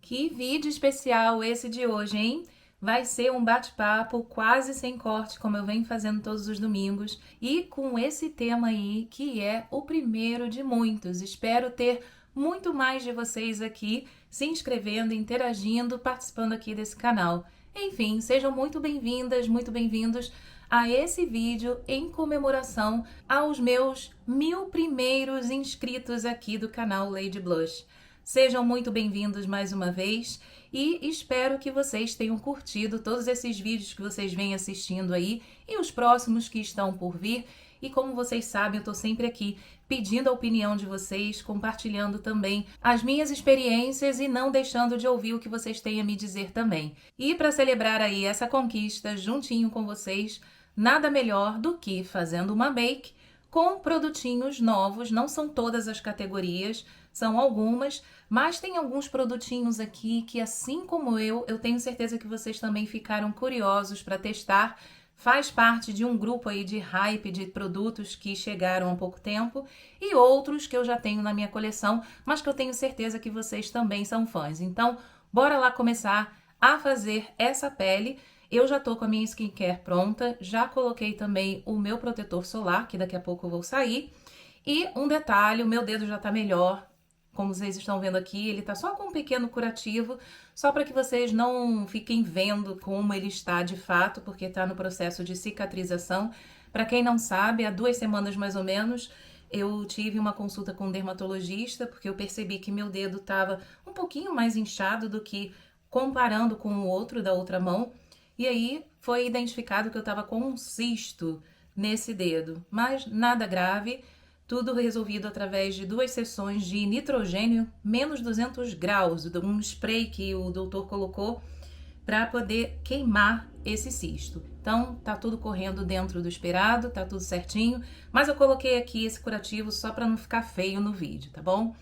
Que vídeo especial esse de hoje, hein? Vai ser um bate-papo quase sem corte, como eu venho fazendo todos os domingos, e com esse tema aí, que é o primeiro de muitos. Espero ter muito mais de vocês aqui se inscrevendo, interagindo, participando aqui desse canal. Enfim, sejam muito bem-vindas, muito bem-vindos a esse vídeo em comemoração aos meus 1000 primeiros inscritos aqui do canal Lady Blush. Sejam muito bem-vindos mais uma vez e espero que vocês tenham curtido todos esses vídeos que vocês vêm assistindo aí e os próximos que estão por vir. E como vocês sabem, eu estou sempre aqui pedindo a opinião de vocês, compartilhando também as minhas experiências e não deixando de ouvir o que vocês têm a me dizer também. E para celebrar aí essa conquista juntinho com vocês, nada melhor do que fazendo uma make com produtinhos novos. Não são todas as categorias, são algumas, mas tem alguns produtinhos aqui que, assim como eu tenho certeza que vocês também ficaram curiosos para testar. Faz parte de um grupo aí de hype de produtos que chegaram há pouco tempo e outros que eu já tenho na minha coleção, mas que eu tenho certeza que vocês também são fãs. Então, bora lá começar a fazer essa pele. Eu já tô com a minha skincare pronta, já coloquei também o meu protetor solar, que daqui a pouco eu vou sair. E um detalhe, o meu dedo já tá melhor. Como vocês estão vendo aqui, ele tá só com um pequeno curativo, só para que vocês não fiquem vendo como ele está de fato, porque está no processo de cicatrização. Para quem não sabe, há 2 semanas mais ou menos, eu tive uma consulta com um dermatologista, porque eu percebi que meu dedo estava um pouquinho mais inchado do que comparando com o outro da outra mão. E aí foi identificado que eu estava com um cisto nesse dedo, mas nada grave. Tudo resolvido através de 2 sessões de nitrogênio, menos 200 graus, um spray que o doutor colocou para poder queimar esse cisto. Então, tá tudo correndo dentro do esperado, tá tudo certinho, mas eu coloquei aqui esse curativo só para não ficar feio no vídeo, tá bom?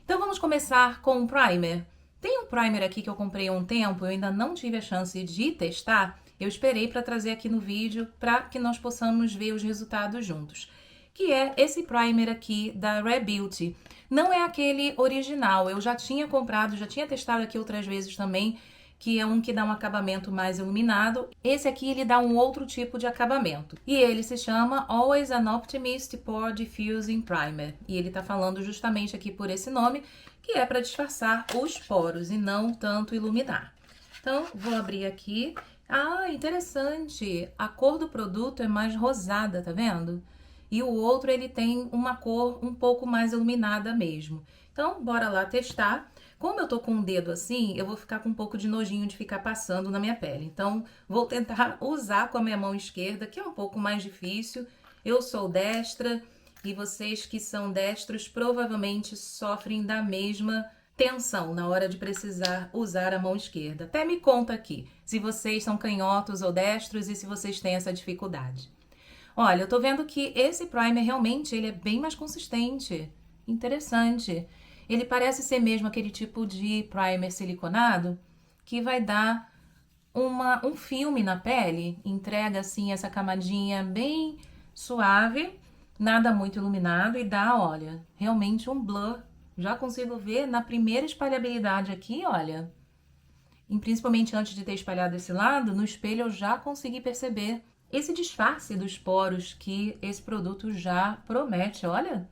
Então, vamos começar com um primer. Tem um primer aqui que eu comprei há um tempo, eu ainda não tive a chance de testar, eu esperei para trazer aqui no vídeo para que nós possamos ver os resultados juntos. Que é esse primer aqui da Rare Beauty. Não é aquele original, eu já tinha comprado, já tinha testado aqui outras vezes também, que é um que dá um acabamento mais iluminado. Esse aqui, ele dá um outro tipo de acabamento. E ele se chama Always an Optimist Pore Diffusing Primer. E ele tá falando justamente aqui por esse nome, que é para disfarçar os poros e não tanto iluminar. Então, vou abrir aqui. Ah, interessante! A cor do produto é mais rosada, tá vendo? E o outro, ele tem uma cor um pouco mais iluminada mesmo. Então, bora lá testar. Como eu tô com o dedo assim, eu vou ficar com um pouco de nojinho de ficar passando na minha pele. Então, vou tentar usar com a minha mão esquerda, que é um pouco mais difícil. Eu sou destra e vocês que são destros provavelmente sofrem da mesma tensão na hora de precisar usar a mão esquerda. Até me conta aqui se vocês são canhotos ou destros e se vocês têm essa dificuldade. Olha, eu tô vendo que esse primer realmente ele é bem mais consistente. Interessante. Ele parece ser mesmo aquele tipo de primer siliconado que vai dar um filme na pele. Entrega assim essa camadinha bem suave, nada muito iluminado e dá, olha, realmente um blur. Já consigo ver na primeira espalhabilidade aqui, olha. E principalmente antes de ter espalhado esse lado, no espelho eu já consegui perceber esse disfarce dos poros que esse produto já promete, olha,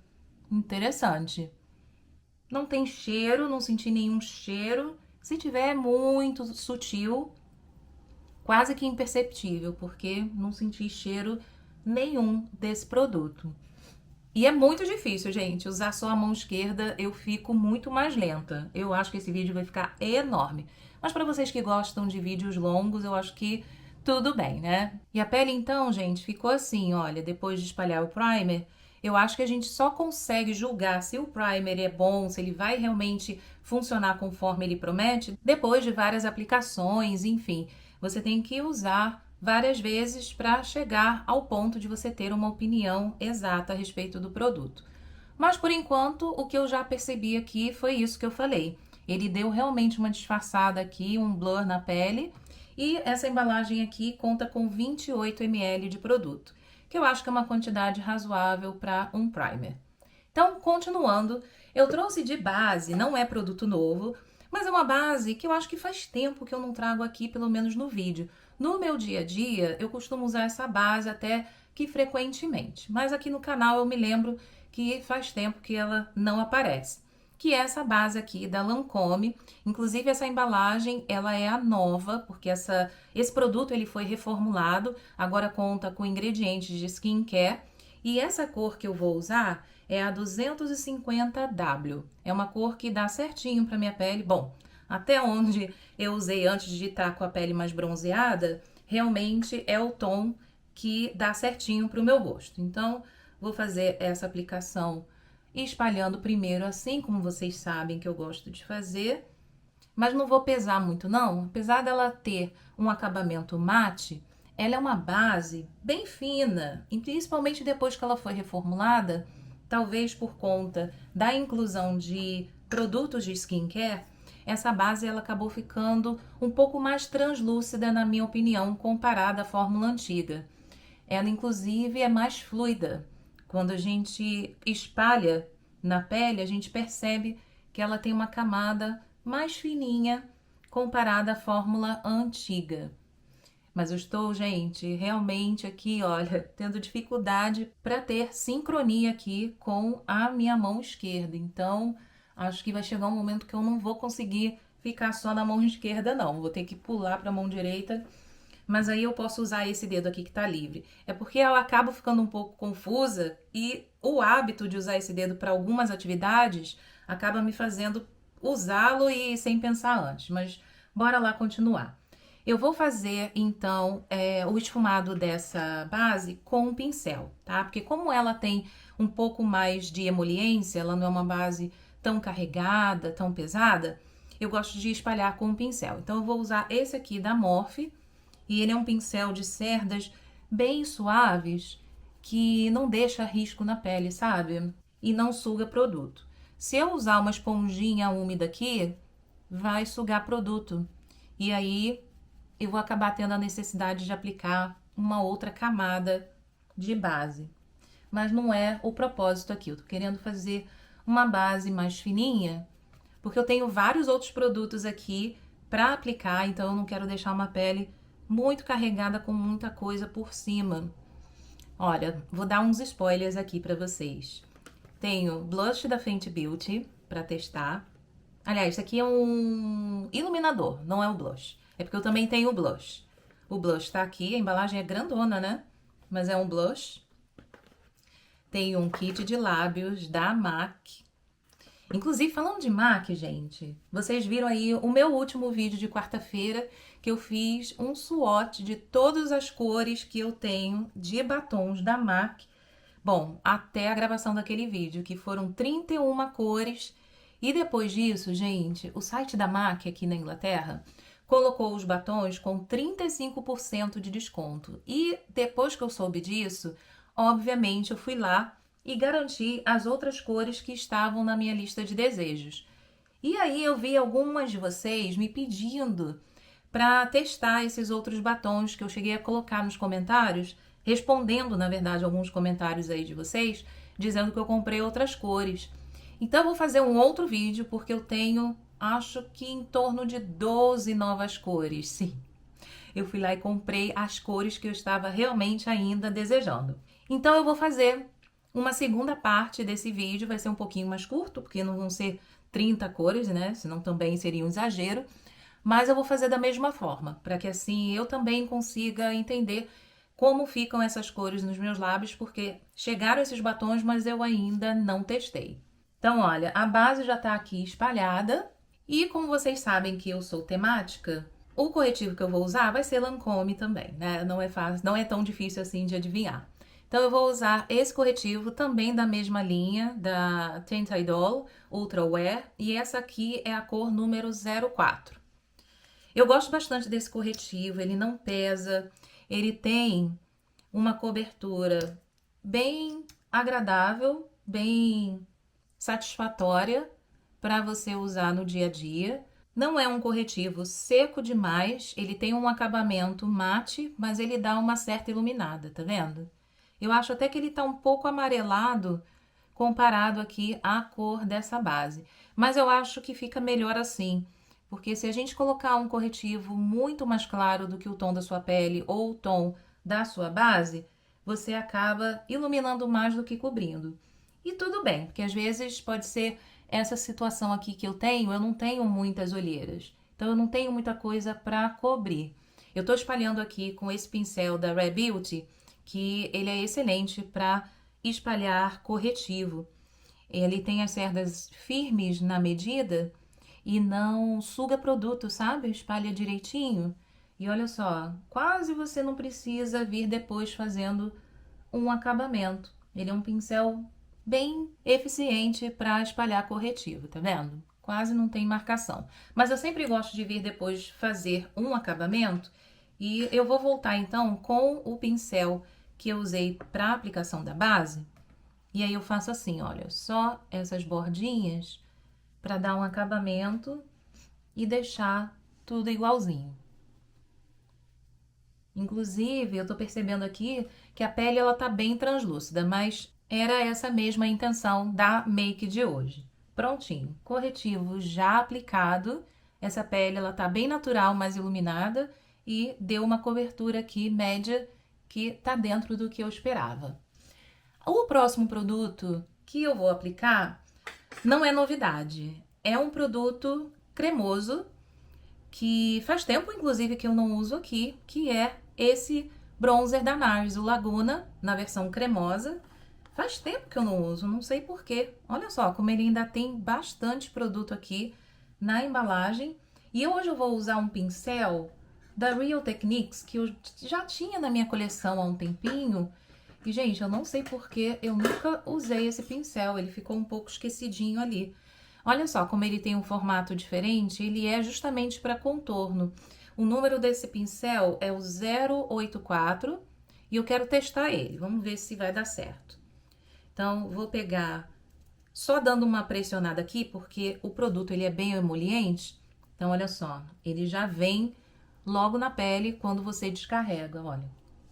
interessante. Não tem cheiro, não senti nenhum cheiro. Se tiver, é muito sutil, quase que imperceptível, porque não senti cheiro nenhum desse produto. E é muito difícil, gente, usar só a mão esquerda, eu fico muito mais lenta. Eu acho que esse vídeo vai ficar enorme. Mas para vocês que gostam de vídeos longos, eu acho que tudo bem, né? E a pele então, gente, ficou assim, olha, depois de espalhar o primer, eu acho que a gente só consegue julgar se o primer é bom, se ele vai realmente funcionar conforme ele promete, depois de várias aplicações, enfim. Você tem que usar várias vezes para chegar ao ponto de você ter uma opinião exata a respeito do produto. Mas por enquanto, o que eu já percebi aqui foi isso que eu falei. Ele deu realmente uma disfarçada aqui, um blur na pele. E essa embalagem aqui conta com 28 ml de produto, que eu acho que é uma quantidade razoável para um primer. Então, continuando, eu trouxe de base, não é produto novo, Mas é uma base que eu acho que faz tempo que eu não trago aqui, pelo menos no vídeo. No meu dia a dia, eu costumo usar essa base até que frequentemente. Mas aqui no canal eu me lembro que faz tempo que ela não aparece. Que é essa base aqui da Lancôme. Inclusive essa embalagem, ela é a nova, porque esse produto ele foi reformulado, agora conta com ingredientes de skincare. E essa cor que eu vou usar é a 250W. É uma cor que dá certinho para minha pele. Bom, até onde eu usei antes de estar com a pele mais bronzeada, realmente é o tom que dá certinho para o meu rosto. Então, vou fazer essa aplicação espalhando primeiro, assim como vocês sabem que eu gosto de fazer. Mas não vou pesar muito, não. Apesar dela ter um acabamento mate, ela é uma base bem fina. E principalmente depois que ela foi reformulada, talvez por conta da inclusão de produtos de skincare, essa base ela acabou ficando um pouco mais translúcida, na minha opinião, comparada à fórmula antiga. Ela, inclusive, é mais fluida. Quando a gente espalha na pele, a gente percebe que ela tem uma camada mais fininha comparada à fórmula antiga. Mas eu estou, gente, realmente aqui, olha, tendo dificuldade para ter sincronia aqui com a minha mão esquerda. Então, acho que vai chegar um momento que eu não vou conseguir ficar só na mão esquerda, não. Vou ter que pular para a mão direita, mas aí eu posso usar esse dedo aqui que tá livre. É porque eu acabo ficando um pouco confusa e o hábito de usar esse dedo para algumas atividades acaba me fazendo usá-lo e sem pensar antes. Mas bora lá continuar. Eu vou fazer, então, o esfumado dessa base com um pincel, tá? Porque como ela tem um pouco mais de emoliência, ela não é uma base tão carregada, tão pesada, eu gosto de espalhar com um pincel. Então, eu vou usar esse aqui da Morphe, e ele é um pincel de cerdas bem suaves, que não deixa risco na pele, sabe? E não suga produto. Se eu usar uma esponjinha úmida aqui, vai sugar produto. E aí eu vou acabar tendo a necessidade de aplicar uma outra camada de base. Mas não é o propósito aqui. Eu tô querendo fazer uma base mais fininha, porque eu tenho vários outros produtos aqui para aplicar, então eu não quero deixar uma pele muito carregada com muita coisa por cima. Olha, vou dar uns spoilers aqui para vocês. Tenho blush da Fenty Beauty para testar. Aliás, isso aqui é um iluminador, não é um blush. É porque eu também tenho o blush. O blush tá aqui, a embalagem é grandona, né? Mas é um blush. Tenho um kit de lábios da MAC. Inclusive, falando de MAC, gente, vocês viram aí o meu último vídeo de quarta-feira, que eu fiz um swatch de todas as cores que eu tenho de batons da MAC. Bom, até a gravação daquele vídeo, que foram 31 cores. E depois disso, gente, o site da MAC aqui na Inglaterra colocou os batons com 35% de desconto. E depois que eu soube disso, obviamente eu fui lá e garanti as outras cores que estavam na minha lista de desejos. E aí eu vi algumas de vocês me pedindo para testar esses outros batons que eu cheguei a colocar nos comentários, respondendo, na verdade, alguns comentários aí de vocês, dizendo que eu comprei outras cores. Então eu vou fazer um outro vídeo, porque eu tenho, acho que em torno de 12 novas cores, sim. Eu fui lá e comprei as cores que eu estava realmente ainda desejando. Então eu vou fazer uma segunda parte desse vídeo, vai ser um pouquinho mais curto, porque não vão ser 30 cores, né? Senão também seria um exagero. Mas eu vou fazer da mesma forma, para que assim eu também consiga entender como ficam essas cores nos meus lábios, porque chegaram esses batons, mas eu ainda não testei. Então, olha, a base já tá aqui espalhada. E como vocês sabem que eu sou temática, o corretivo que eu vou usar vai ser Lancôme também, né? Não é fácil, não é tão difícil assim de adivinhar. Então, eu vou usar esse corretivo também da mesma linha, da Tint Idol Ultra Wear. E essa aqui é a cor número 04. Eu gosto bastante desse corretivo, ele não pesa, ele tem uma cobertura bem agradável, bem satisfatória para você usar no dia a dia. Não é um corretivo seco demais, ele tem um acabamento mate, mas ele dá uma certa iluminada, tá vendo? Eu acho até que ele tá um pouco amarelado comparado aqui à cor dessa base, mas eu acho que fica melhor assim, Porque se a gente colocar um corretivo muito mais claro do que o tom da sua pele ou o tom da sua base, você acaba iluminando mais do que cobrindo. E tudo bem, porque às vezes pode ser essa situação aqui que eu não tenho muitas olheiras. Então eu não tenho muita coisa para cobrir. Eu tô espalhando aqui com esse pincel da Rare Beauty, que ele é excelente para espalhar corretivo. Ele tem as cerdas firmes na medida e não suga produto, sabe? Espalha direitinho. E olha só, quase você não precisa vir depois fazendo um acabamento. Ele é um pincel bem eficiente para espalhar corretivo, tá vendo? Quase não tem marcação. Mas eu sempre gosto de vir depois fazer um acabamento e eu vou voltar então com o pincel que eu usei para aplicação da base. E aí eu faço assim, olha, só essas bordinhas para dar um acabamento e deixar tudo igualzinho. Inclusive, eu tô percebendo aqui que a pele ela tá bem translúcida, mas era essa mesma a intenção da make de hoje. Prontinho, corretivo já aplicado. Essa pele ela tá bem natural, mais iluminada e deu uma cobertura aqui média que tá dentro do que eu esperava. O próximo produto que eu vou aplicar não é novidade. É um produto cremoso que faz tempo, inclusive, que eu não uso aqui, que é esse bronzer da NARS, o Laguna, na versão cremosa. Faz tempo que eu não uso, não sei porquê. Olha só como ele ainda tem bastante produto aqui na embalagem. E hoje eu vou usar um pincel da Real Techniques, que eu já tinha na minha coleção há um tempinho. E, gente, eu não sei porquê eu nunca usei esse pincel, ele ficou um pouco esquecidinho ali. Olha só como ele tem um formato diferente, ele é justamente para contorno. O número desse pincel é o 084 e eu quero testar ele. Vamos ver se vai dar certo. Então, vou pegar só dando uma pressionada aqui, porque o produto ele é bem emoliente. Então, olha só, ele já vem logo na pele quando você descarrega, olha.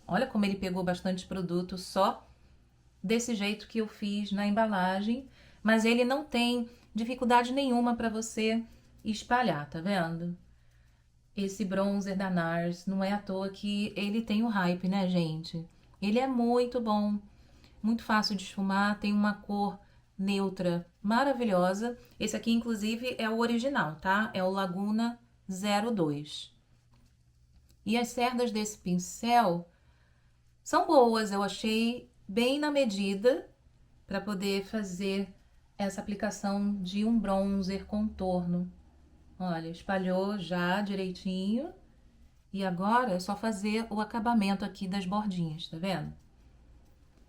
Olha como ele pegou bastante produto só desse jeito que eu fiz na embalagem, mas ele não tem dificuldade nenhuma para você espalhar, tá vendo? Esse bronzer da NARS, não é à toa que ele tem o hype, né, gente? Ele é muito bom, muito fácil de esfumar, tem uma cor neutra maravilhosa. Esse aqui, inclusive, é o original, tá? É o Laguna 02. E as cerdas desse pincel são boas, eu achei bem na medida para poder fazer essa aplicação de um bronzer contorno. Olha, espalhou já direitinho. E agora é só fazer o acabamento aqui das bordinhas, tá vendo?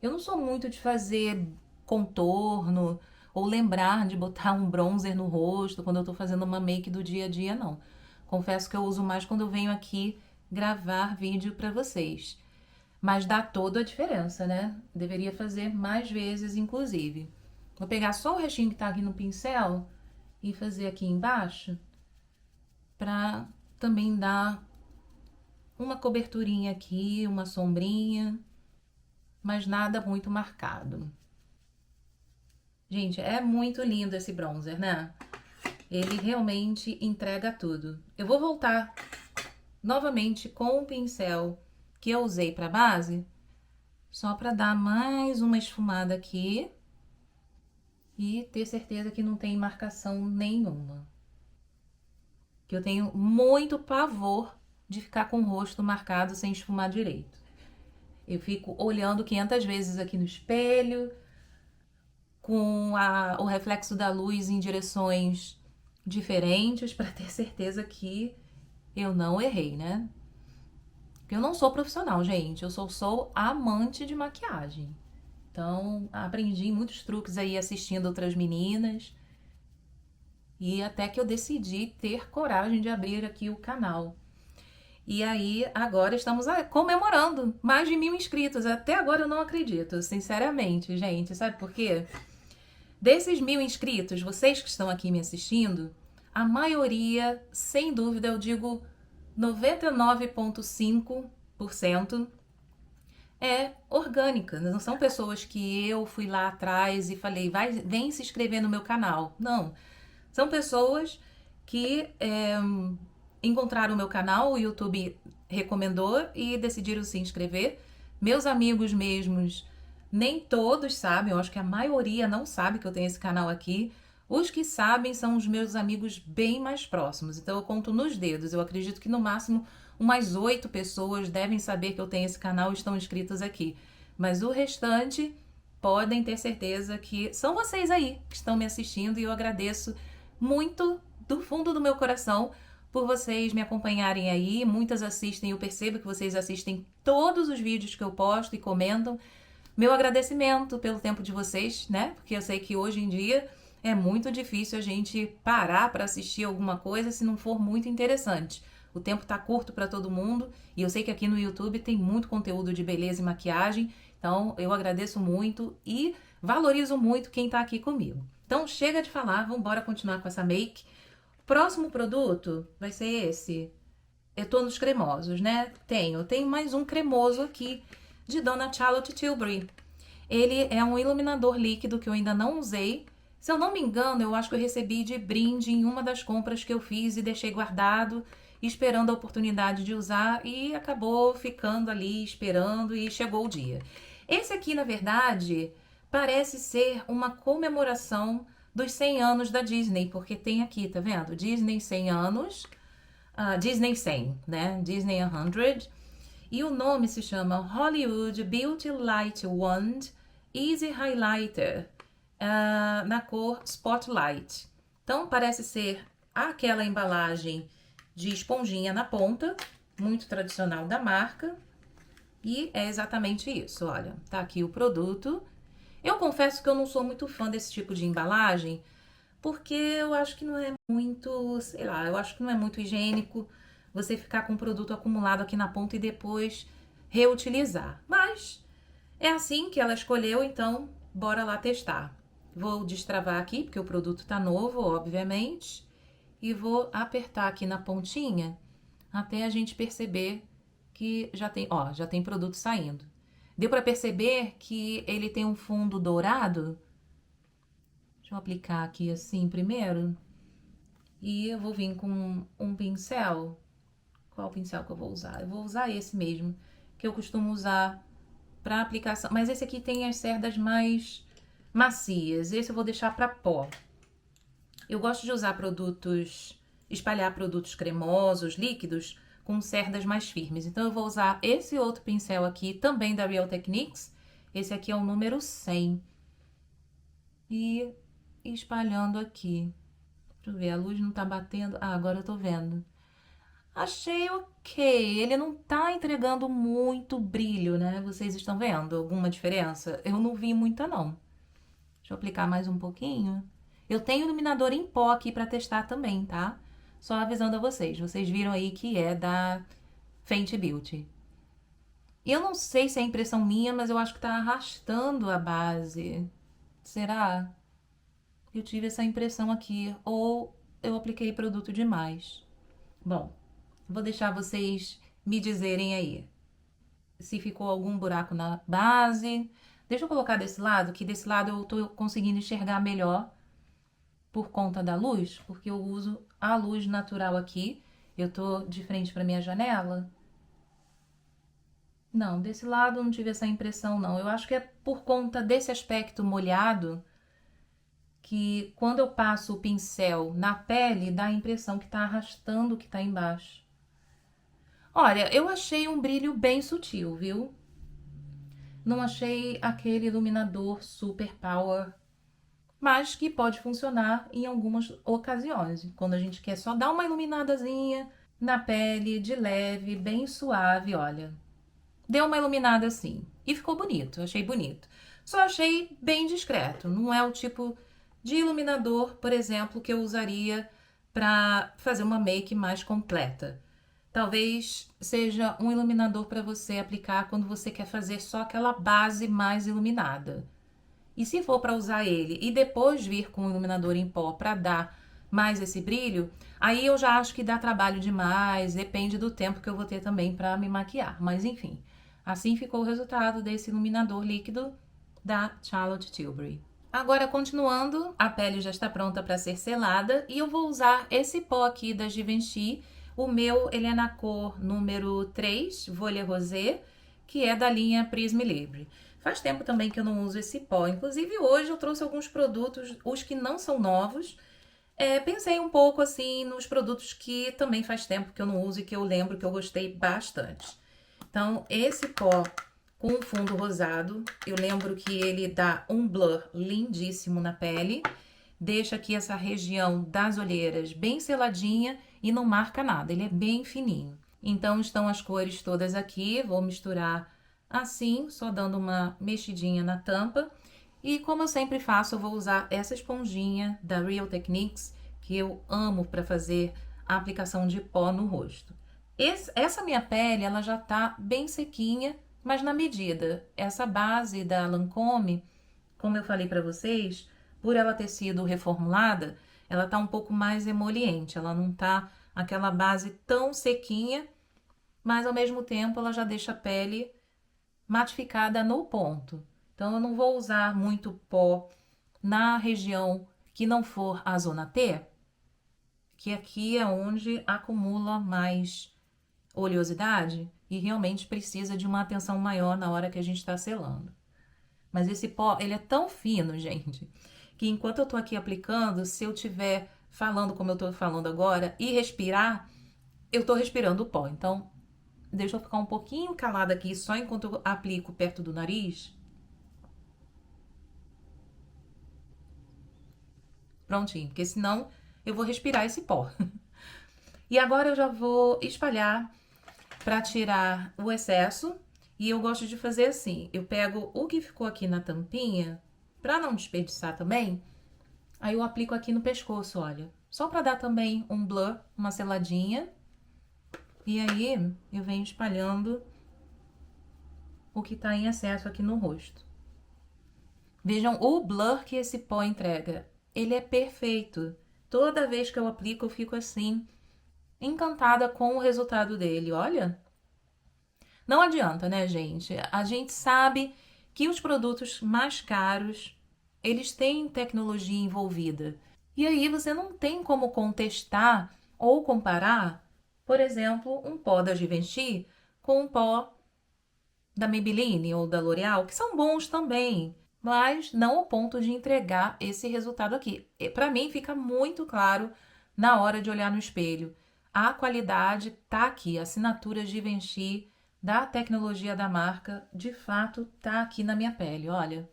Eu não sou muito de fazer contorno ou lembrar de botar um bronzer no rosto quando eu tô fazendo uma make do dia a dia, não. Confesso que eu uso mais quando eu venho aqui gravar vídeo para vocês. Mas dá toda a diferença, né? Deveria fazer mais vezes, inclusive. Vou pegar só o restinho que tá aqui no pincel e fazer aqui embaixo pra também dar uma coberturinha aqui, uma sombrinha, mas nada muito marcado. Gente, é muito lindo esse bronzer, né? Ele realmente entrega tudo. Eu vou voltar novamente com o pincel que eu usei para base, só para dar mais uma esfumada aqui e ter certeza que não tem marcação nenhuma. Que eu tenho muito pavor de ficar com o rosto marcado sem esfumar direito. Eu fico olhando 500 vezes aqui no espelho, com o reflexo da luz em direções diferentes, para ter certeza que eu não errei, né? Eu não sou profissional, gente. Eu sou amante de maquiagem. Então, aprendi muitos truques aí assistindo outras meninas. E até que eu decidi ter coragem de abrir aqui o canal. E aí, agora estamos comemorando mais de 1000 inscritos. Até agora eu não acredito, sinceramente, gente. Sabe por quê? Desses 1000 inscritos, vocês que estão aqui me assistindo, a maioria, sem dúvida, eu digo 99,5% é orgânica. Não são pessoas que eu fui lá atrás e falei, vem se inscrever no meu canal. Não. São pessoas que encontraram o meu canal, o YouTube recomendou e decidiram se inscrever. Meus amigos mesmos, nem todos sabem, eu acho que a maioria não sabe que eu tenho esse canal aqui. Os que sabem são os meus amigos bem mais próximos, então eu conto nos dedos. Eu acredito que no máximo umas 8 pessoas devem saber que eu tenho esse canal e estão inscritas aqui. Mas o restante podem ter certeza que são vocês aí que estão me assistindo e eu agradeço muito do fundo do meu coração por vocês me acompanharem aí. Muitas assistem, eu percebo que vocês assistem todos os vídeos que eu posto e comentam. Meu agradecimento pelo tempo de vocês, né? Porque eu sei que hoje em dia é muito difícil a gente parar para assistir alguma coisa se não for muito interessante. O tempo tá curto para todo mundo e eu sei que aqui no YouTube tem muito conteúdo de beleza e maquiagem, então eu agradeço muito e valorizo muito quem tá aqui comigo. Então chega de falar, vamos embora continuar com essa make. Próximo produto vai ser esse. Eu tô nos cremosos, né? Tenho mais um cremoso aqui de Dona Charlotte Tilbury. Ele é um iluminador líquido que eu ainda não usei. Se eu não me engano, eu acho que eu recebi de brinde em uma das compras que eu fiz e deixei guardado, esperando a oportunidade de usar e acabou ficando ali esperando e chegou o dia. Esse aqui, na verdade, parece ser uma comemoração dos 100 anos da Disney, porque tem aqui, tá vendo? Disney 100 anos, Disney 100, né? Disney 100. E o nome se chama Hollywood Beauty Light Wand Easy Highlighter, na cor Spotlight. Então, parece ser aquela embalagem de esponjinha na ponta, muito tradicional da marca. E é exatamente isso, olha, tá aqui o produto. Eu confesso que eu não sou muito fã desse tipo de embalagem, porque eu acho que não é muito, sei lá, eu acho que não é muito higiênico você ficar com o produto acumulado aqui na ponta e depois reutilizar. Mas é assim que ela escolheu, então bora lá testar. Vou destravar aqui, porque o produto tá novo, obviamente, e vou apertar aqui na pontinha até a gente perceber que já tem produto saindo. Deu para perceber que ele tem um fundo dourado? Deixa eu aplicar aqui assim primeiro. E eu vou vir com um pincel. Qual pincel que eu vou usar? Eu vou usar esse mesmo, que eu costumo usar para aplicação. Mas esse aqui tem as cerdas mais macias. Esse eu vou deixar para pó. Eu gosto de usar espalhar produtos cremosos, líquidos, com cerdas mais firmes. Então, eu vou usar esse outro pincel aqui, também da Real Techniques. Esse aqui é o número 100. E espalhando aqui. Deixa eu ver, a luz não tá batendo. Ah, agora eu tô vendo. Achei ok. Ele não tá entregando muito brilho, né? Vocês estão vendo alguma diferença? Eu não vi muita, não. Deixa eu aplicar mais um pouquinho. Eu tenho iluminador em pó aqui pra testar também, tá? Só avisando a vocês. Vocês viram aí que é da Fenty Beauty. Eu não sei se é impressão minha, mas eu acho que tá arrastando a base. Será? Eu tive essa impressão aqui. Ou eu apliquei produto demais. Bom, vou deixar vocês me dizerem aí se ficou algum buraco na base. Deixa eu colocar desse lado, que desse lado eu tô conseguindo enxergar melhor por conta da luz, porque eu uso a luz natural aqui. Eu tô de frente para minha janela. Não, desse lado eu não tive essa impressão, não. Eu acho que é por conta desse aspecto molhado que quando eu passo o pincel na pele, dá a impressão que tá arrastando o que tá embaixo. Olha, eu achei um brilho bem sutil, viu? Não achei aquele iluminador super power, mas que pode funcionar em algumas ocasiões. Quando a gente quer só dar uma iluminadazinha na pele, de leve, bem suave, olha. Deu uma iluminada assim. E ficou bonito, achei bonito. Só achei bem discreto. Não é o tipo de iluminador, por exemplo, que eu usaria para fazer uma make mais completa. Talvez seja um iluminador para você aplicar quando você quer fazer só aquela base mais iluminada. E se for para usar ele e depois vir com o iluminador em pó para dar mais esse brilho, aí eu já acho que dá trabalho demais, depende do tempo que eu vou ter também para me maquiar. Mas enfim, assim ficou o resultado desse iluminador líquido da Charlotte Tilbury. Agora, continuando, a pele já está pronta para ser selada e eu vou usar esse pó aqui da Givenchy. O meu, ele é na cor número 3, Voile Rosé, que é da linha Prisme Libre. Faz tempo também que eu não uso esse pó. Inclusive, hoje eu trouxe alguns produtos, os que não são novos. Pensei um pouco assim nos produtos que também faz tempo que eu não uso e que eu lembro que eu gostei bastante. Então, esse pó com fundo rosado, eu lembro que ele dá um blur lindíssimo na pele, deixa aqui essa região das olheiras bem seladinha e não marca nada, ele é bem fininho. Então, estão as cores todas aqui, vou misturar assim, só dando uma mexidinha na tampa. E como eu sempre faço, eu vou usar essa esponjinha da Real Techniques, que eu amo para fazer a aplicação de pó no rosto. Essa minha pele, ela já tá bem sequinha, mas na medida. Essa base da Lancôme, como eu falei para vocês, por ela ter sido reformulada, ela tá um pouco mais emoliente, ela não tá aquela base tão sequinha, mas ao mesmo tempo ela já deixa a pele matificada no ponto. Então eu não vou usar muito pó na região que não for a zona T, que aqui é onde acumula mais oleosidade e realmente precisa de uma atenção maior na hora que a gente está selando. Mas esse pó, ele é tão fino, gente, que enquanto eu tô aqui aplicando, se eu tiver falando como eu tô falando agora e respirar, eu tô respirando o pó. Então, deixa eu ficar um pouquinho calada aqui só enquanto eu aplico perto do nariz. Prontinho, porque senão eu vou respirar esse pó. E agora eu já vou espalhar para tirar o excesso. E eu gosto de fazer assim, eu pego o que ficou aqui na tampinha, para não desperdiçar também, aí eu aplico aqui no pescoço, olha. Só para dar também um blur, uma seladinha. E aí eu venho espalhando o que tá em excesso aqui no rosto. Vejam o blur que esse pó entrega. Ele é perfeito. Toda vez que eu aplico, eu fico assim, encantada com o resultado dele, olha. Não adianta, né, gente? A gente sabe que os produtos mais caros, eles têm tecnologia envolvida. E aí você não tem como contestar ou comparar, por exemplo, um pó da Givenchy com um pó da Maybelline ou da L'Oreal, que são bons também, mas não ao ponto de entregar esse resultado aqui. Para mim fica muito claro na hora de olhar no espelho. A qualidade tá aqui, a assinatura Givenchy da tecnologia da marca, de fato tá aqui na minha pele, olha.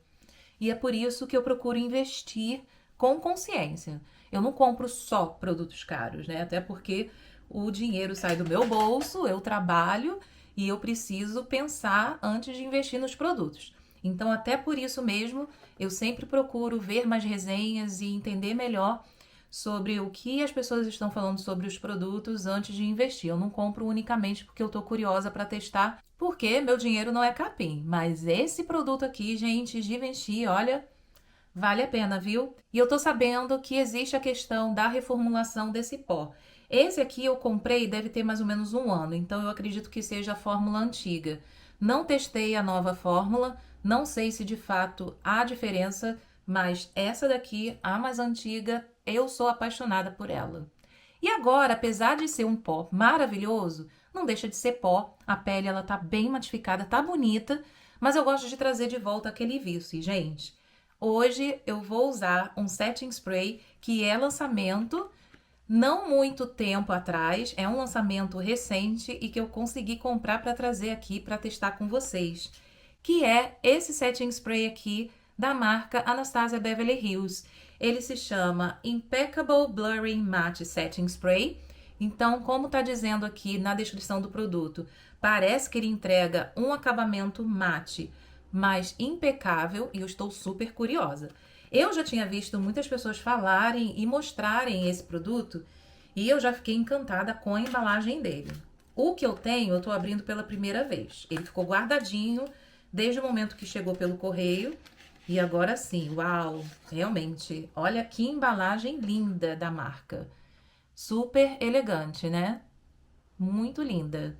E é por isso que eu procuro investir com consciência. Eu não compro só produtos caros, né? Até porque o dinheiro sai do meu bolso, eu trabalho e eu preciso pensar antes de investir nos produtos. Então, até por isso mesmo, eu sempre procuro ver mais resenhas e entender melhor sobre o que as pessoas estão falando sobre os produtos antes de investir. Eu não compro unicamente porque eu tô curiosa para testar, porque meu dinheiro não é capim. Mas esse produto aqui, gente, Givenchy, olha, vale a pena, viu? E eu tô sabendo que existe a questão da reformulação desse pó. Esse aqui eu comprei deve ter mais ou menos um ano, então eu acredito que seja a fórmula antiga. Não testei a nova fórmula, não sei se de fato há diferença, mas essa daqui, a mais antiga, eu sou apaixonada por ela. E agora, apesar de ser um pó maravilhoso, não deixa de ser pó. A pele ela tá bem matificada, tá bonita, mas eu gosto de trazer de volta aquele vice, gente. Hoje eu vou usar um setting spray que é lançamento não muito tempo atrás, é um lançamento recente e que eu consegui comprar para trazer aqui para testar com vocês, que é esse setting spray aqui da marca Anastasia Beverly Hills. Ele se chama Impeccable Blurring Matte Setting Spray. Então, como está dizendo aqui na descrição do produto, parece que ele entrega um acabamento mate, mas impecável, e eu estou super curiosa. Eu já tinha visto muitas pessoas falarem e mostrarem esse produto e eu já fiquei encantada com a embalagem dele. O que eu tenho, eu tô abrindo pela primeira vez. Ele ficou guardadinho desde o momento que chegou pelo correio e agora sim, uau, realmente, olha que embalagem linda da marca. Super elegante, né? Muito linda.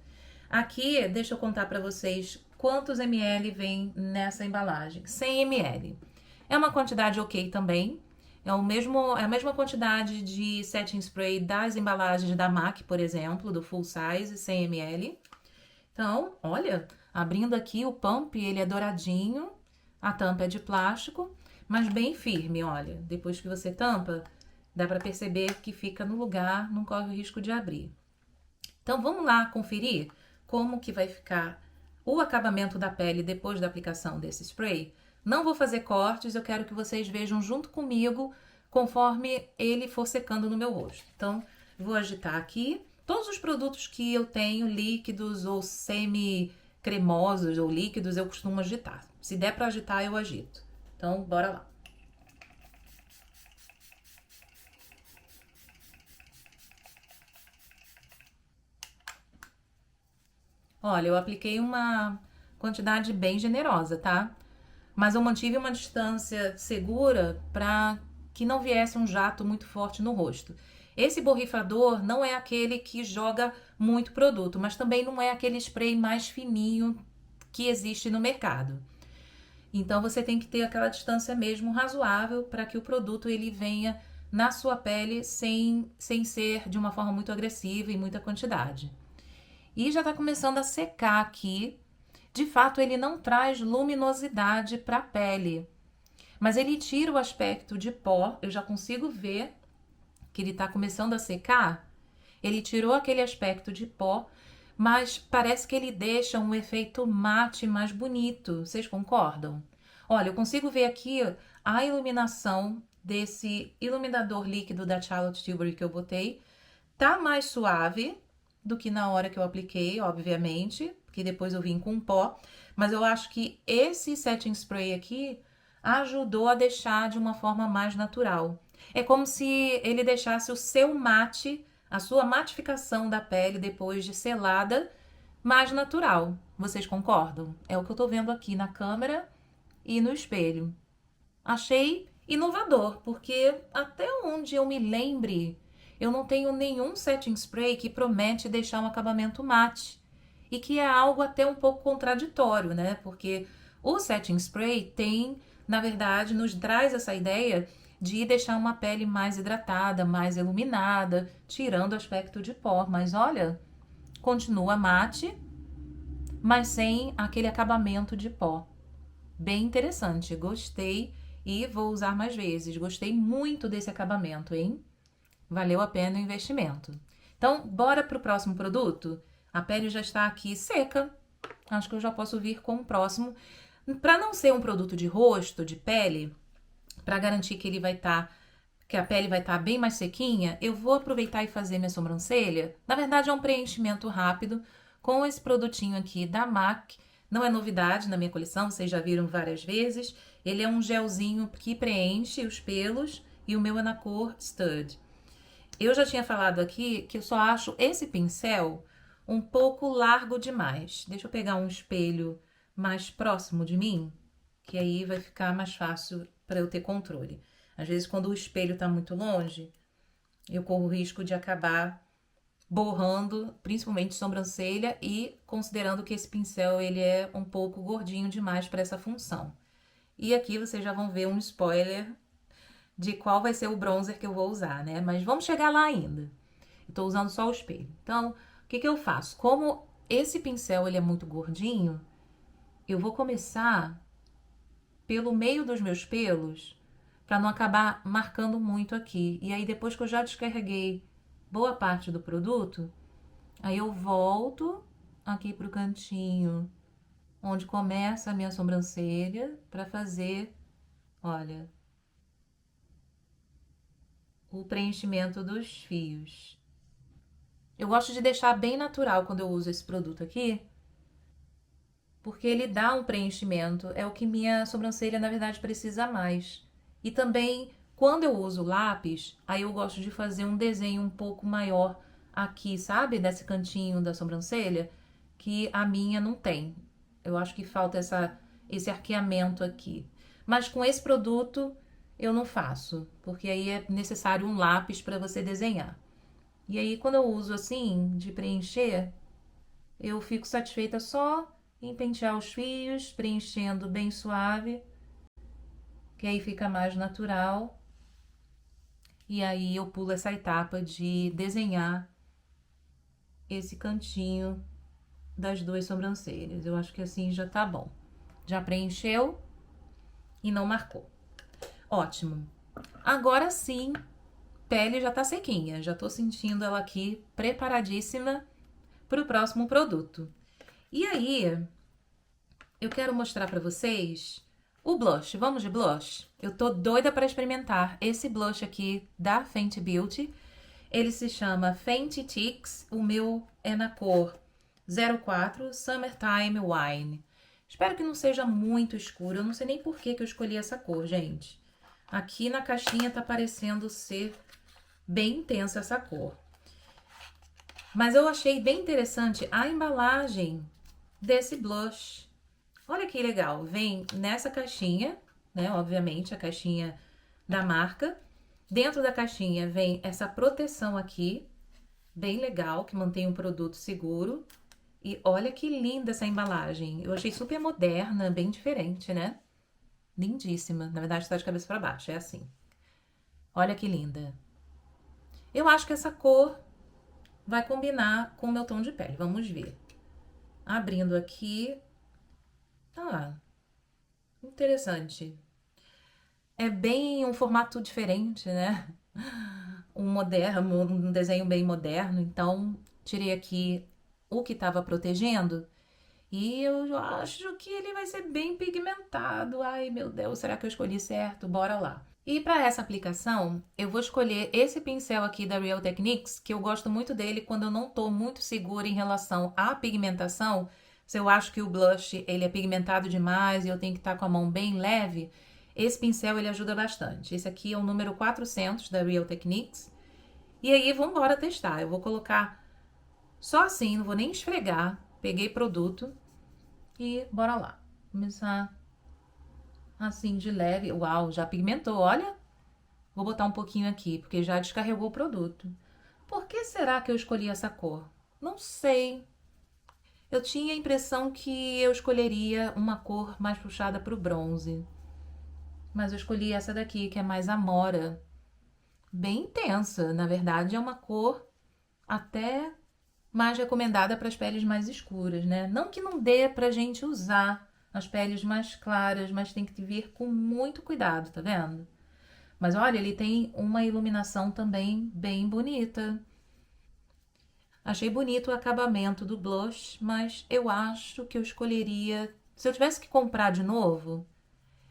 Aqui, deixa eu contar para vocês quantos ml vem nessa embalagem. 100 ml. É uma quantidade ok também. É a mesma quantidade de setting spray das embalagens da MAC, por exemplo, do full size, 100 ml. Então, olha, abrindo aqui o pump, ele é douradinho, a tampa é de plástico, mas bem firme, olha. Depois que você tampa, dá para perceber que fica no lugar, não corre o risco de abrir. Então, vamos lá conferir como que vai ficar o acabamento da pele depois da aplicação desse spray. Não vou fazer cortes, eu quero que vocês vejam junto comigo conforme ele for secando no meu rosto. Então, vou agitar aqui. Todos os produtos que eu tenho, líquidos ou semi-cremosos ou líquidos, eu costumo agitar. Se der para agitar, eu agito. Então, bora lá. Olha, eu apliquei uma quantidade bem generosa, tá? Mas eu mantive uma distância segura para que não viesse um jato muito forte no rosto. Esse borrifador não é aquele que joga muito produto, mas também não é aquele spray mais fininho que existe no mercado. Então você tem que ter aquela distância mesmo razoável para que o produto ele venha na sua pele sem ser de uma forma muito agressiva e muita quantidade. E já está começando a secar aqui. De fato, ele não traz luminosidade para a pele, mas ele tira o aspecto de pó. Eu já consigo ver que ele está começando a secar. Ele tirou aquele aspecto de pó, mas parece que ele deixa um efeito mate mais bonito. Vocês concordam? Olha, eu consigo ver aqui a iluminação desse iluminador líquido da Charlotte Tilbury que eu botei. Tá mais suave do que na hora que eu apliquei, obviamente, porque depois eu vim com pó, mas eu acho que esse setting spray aqui ajudou a deixar de uma forma mais natural. É como se ele deixasse o seu mate, a sua matificação da pele depois de selada, mais natural. Vocês concordam? É o que eu tô vendo aqui na câmera e no espelho. Achei inovador, porque até onde eu me lembre, eu não tenho nenhum setting spray que promete deixar um acabamento mate. E que é algo até um pouco contraditório, né? Porque o setting spray tem, na verdade, nos traz essa ideia de deixar uma pele mais hidratada, mais iluminada, tirando o aspecto de pó. Mas olha, continua mate, mas sem aquele acabamento de pó. Bem interessante, gostei e vou usar mais vezes. Gostei muito desse acabamento, hein? Valeu a pena o investimento. Então, bora para o próximo produto? A pele já está aqui seca. Acho que eu já posso vir com o próximo. Para não ser um produto de rosto, de pele, para garantir que ele vai estar, que a pele vai estar bem mais sequinha, eu vou aproveitar e fazer minha sobrancelha. Na verdade, é um preenchimento rápido com esse produtinho aqui da MAC. Não é novidade na minha coleção, vocês já viram várias vezes. Ele é um gelzinho que preenche os pelos e o meu é na cor Stud. Eu já tinha falado aqui que eu só acho esse pincel um pouco largo demais. Deixa eu pegar um espelho mais próximo de mim, que aí vai ficar mais fácil para eu ter controle. Às vezes, quando o espelho está muito longe, eu corro o risco de acabar borrando, principalmente sobrancelha, e considerando que esse pincel ele é um pouco gordinho demais para essa função. E aqui vocês já vão ver um spoiler de qual vai ser o bronzer que eu vou usar, né? Mas vamos chegar lá ainda. Estou usando só o espelho. Então, o que eu faço? Como esse pincel ele é muito gordinho, eu vou começar pelo meio dos meus pelos, para não acabar marcando muito aqui. E aí, depois que eu já descarreguei boa parte do produto, aí eu volto aqui pro cantinho onde começa a minha sobrancelha para fazer, olha, o preenchimento dos fios. Eu gosto de deixar bem natural quando eu uso esse produto aqui, porque ele dá um preenchimento, é o que minha sobrancelha na verdade precisa mais. E também quando eu uso lápis, aí eu gosto de fazer um desenho um pouco maior aqui, sabe? Nesse cantinho da sobrancelha, que a minha não tem. Eu acho que falta esse arqueamento aqui. Mas com esse produto eu não faço, porque aí é necessário um lápis para você desenhar. E aí, quando eu uso assim, de preencher, eu fico satisfeita só em pentear os fios, preenchendo bem suave, que aí fica mais natural. E aí eu pulo essa etapa de desenhar esse cantinho das duas sobrancelhas. Eu acho que assim já tá bom. Já preencheu e não marcou. Ótimo. Agora sim, pele já tá sequinha. Já tô sentindo ela aqui preparadíssima para o próximo produto. E aí, eu quero mostrar para vocês o blush. Vamos de blush? Eu tô doida para experimentar esse blush aqui da Fenty Beauty. Ele se chama Fenty Cheeks. O meu é na cor 04 Summertime Wine. Espero que não seja muito escuro. Eu não sei nem por que eu escolhi essa cor, gente. Aqui na caixinha tá parecendo ser bem intensa essa cor. Mas eu achei bem interessante a embalagem desse blush. Olha que legal. Vem nessa caixinha, né? Obviamente, a caixinha da marca. Dentro da caixinha vem essa proteção aqui, bem legal, que mantém o produto seguro. E olha que linda essa embalagem. Eu achei super moderna, bem diferente, né? Lindíssima. Na verdade, está de cabeça para baixo, é assim. Olha que linda. Eu acho que essa cor vai combinar com o meu tom de pele. Vamos ver. Abrindo aqui. Ah, interessante. É bem um formato diferente, né? Um moderno, um desenho bem moderno. Então, tirei aqui o que estava protegendo. E eu acho que ele vai ser bem pigmentado. Ai, meu Deus, será que eu escolhi certo? Bora lá. E para essa aplicação, eu vou escolher esse pincel aqui da Real Techniques, que eu gosto muito dele quando eu não estou muito segura em relação à pigmentação. Se eu acho que o blush ele é pigmentado demais e eu tenho que estar com a mão bem leve, esse pincel ele ajuda bastante. Esse aqui é o número 400 da Real Techniques. E aí, vamos embora testar. Eu vou colocar só assim, não vou nem esfregar. Peguei produto e bora lá. Começar assim de leve. Uau, já pigmentou, olha. Vou botar um pouquinho aqui, porque já descarregou o produto. Por que será que eu escolhi essa cor? Não sei. Eu tinha a impressão que eu escolheria uma cor mais puxada para o bronze. Mas eu escolhi essa daqui, que é mais amora. Bem intensa. Na verdade, é uma cor até mais recomendada para as peles mais escuras, né? Não que não dê pra gente usar as peles mais claras, mas tem que vir com muito cuidado, tá vendo? Mas olha, ele tem uma iluminação também bem bonita. Achei bonito o acabamento do blush, mas eu acho que eu escolheria... Se eu tivesse que comprar de novo,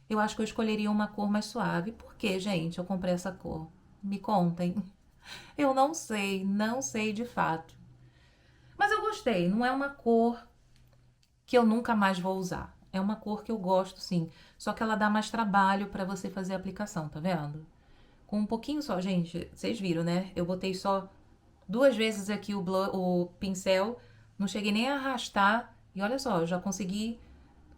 eu acho que eu escolheria uma cor mais suave. Por que, gente, eu comprei essa cor? Me contem. Eu não sei de fato. Mas eu gostei, não é uma cor que eu nunca mais vou usar. É uma cor que eu gosto, sim. Só que ela dá mais trabalho pra você fazer a aplicação, tá vendo? Com um pouquinho só, gente, vocês viram, né? Eu botei só 2 vezes aqui o pincel, não cheguei nem a arrastar. E olha só, eu já consegui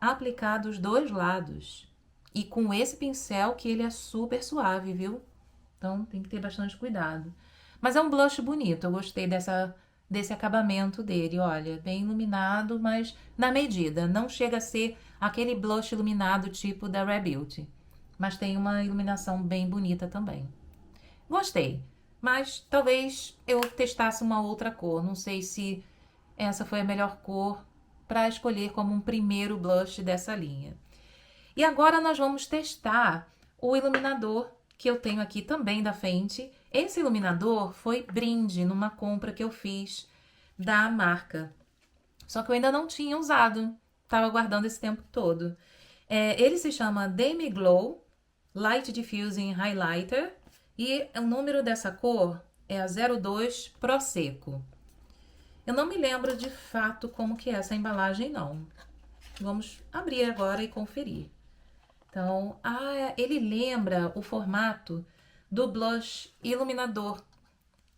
aplicar dos dois lados. E com esse pincel que ele é super suave, viu? Então tem que ter bastante cuidado. Mas é um blush bonito, eu gostei desse acabamento dele, olha, bem iluminado, mas na medida. Não chega a ser aquele blush iluminado tipo da Rare Beauty, mas tem uma iluminação bem bonita também. Gostei, mas talvez eu testasse uma outra cor. Não sei se essa foi a melhor cor para escolher como um primeiro blush dessa linha. E agora nós vamos testar o iluminador que eu tenho aqui também da Fenty. Esse iluminador foi brinde numa compra que eu fiz da marca. Só que eu ainda não tinha usado. Tava guardando esse tempo todo. Ele se chama Demi Glow Light Diffusing Highlighter. E o número dessa cor é a 02 Pro Seco. Eu não me lembro de fato como que é essa embalagem, não. Vamos abrir agora e conferir. Então, ele lembra o formato do blush iluminador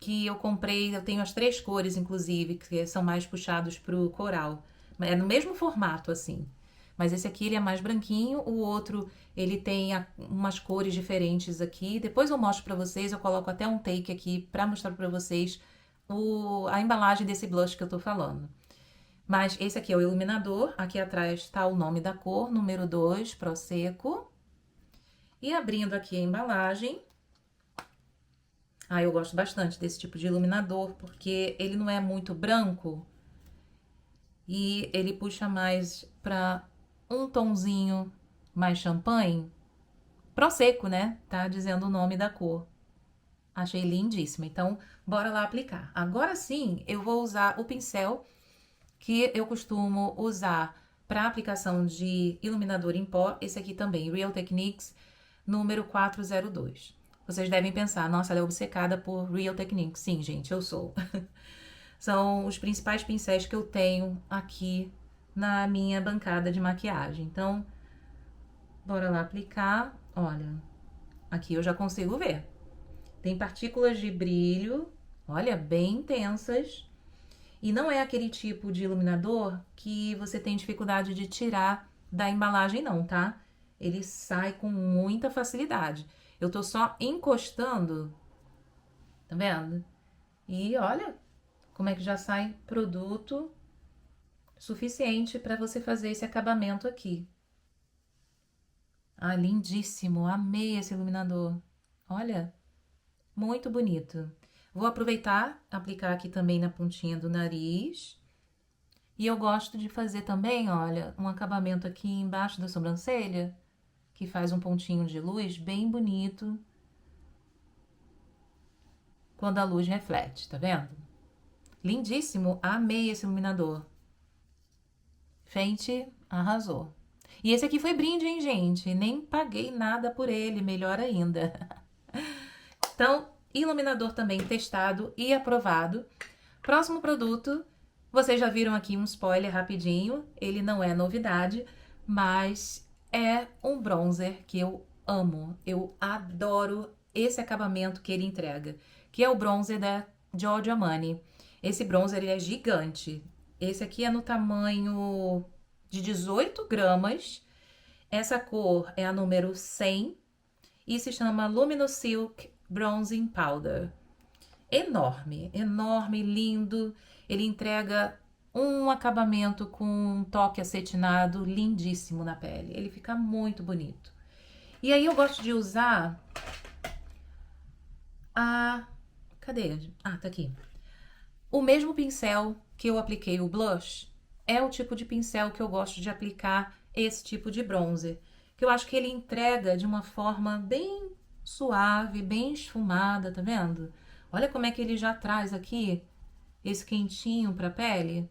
que eu comprei. Eu tenho as 3 cores, inclusive, que são mais puxados pro coral. É no mesmo formato, assim. Mas esse aqui ele é mais branquinho, o outro ele tem umas cores diferentes aqui. Depois eu mostro pra vocês, eu coloco até um take aqui pra mostrar pra vocês a embalagem desse blush que eu tô falando. Mas esse aqui é o iluminador, aqui atrás tá o nome da cor, número 2, Pro Seco. E abrindo aqui a embalagem, eu gosto bastante desse tipo de iluminador, porque ele não é muito branco e ele puxa mais para um tonzinho mais champanhe. Prosecco, né? Tá dizendo o nome da cor. Achei lindíssima. Então, bora lá aplicar. Agora sim, eu vou usar o pincel que eu costumo usar para aplicação de iluminador em pó. Esse aqui também, Real Techniques, número 402. Vocês devem pensar, nossa, ela é obcecada por Real Techniques. Sim, gente, eu sou. São os principais pincéis que eu tenho aqui na minha bancada de maquiagem. Então, bora lá aplicar. Olha, aqui eu já consigo ver. Tem partículas de brilho, olha, bem intensas. E não é aquele tipo de iluminador que você tem dificuldade de tirar da embalagem, não, tá? Ele sai com muita facilidade. Eu tô só encostando, tá vendo? E olha como é que já sai produto suficiente para você fazer esse acabamento aqui. Ah, lindíssimo! Amei esse iluminador. Olha, muito bonito. Vou aproveitar, aplicar aqui também na pontinha do nariz. E eu gosto de fazer também, olha, um acabamento aqui embaixo da sobrancelha, que faz um pontinho de luz bem bonito quando a luz reflete, tá vendo? Lindíssimo, amei esse iluminador. Fenty arrasou. E esse aqui foi brinde, hein, gente? Nem paguei nada por ele, melhor ainda. Então, iluminador também testado e aprovado. Próximo produto, vocês já viram aqui um spoiler rapidinho. Ele não é novidade, mas é um bronzer que eu amo. Eu adoro esse acabamento que ele entrega, que é o bronzer da Giorgio Armani. Esse bronzer ele é gigante. Esse aqui é no tamanho de 18 gramas. Essa cor é a número 100 e se chama Luminous Silk Bronzing Powder. Enorme, enorme, lindo. Ele entrega um acabamento com um toque acetinado lindíssimo na pele. Ele fica muito bonito. E aí eu gosto de usar a... Cadê? Ah, tá aqui. O mesmo pincel que eu apliquei o blush é o tipo de pincel que eu gosto de aplicar esse tipo de bronzer. Que eu acho que ele entrega de uma forma bem suave, bem esfumada, tá vendo? Olha como é que ele já traz aqui esse quentinho pra pele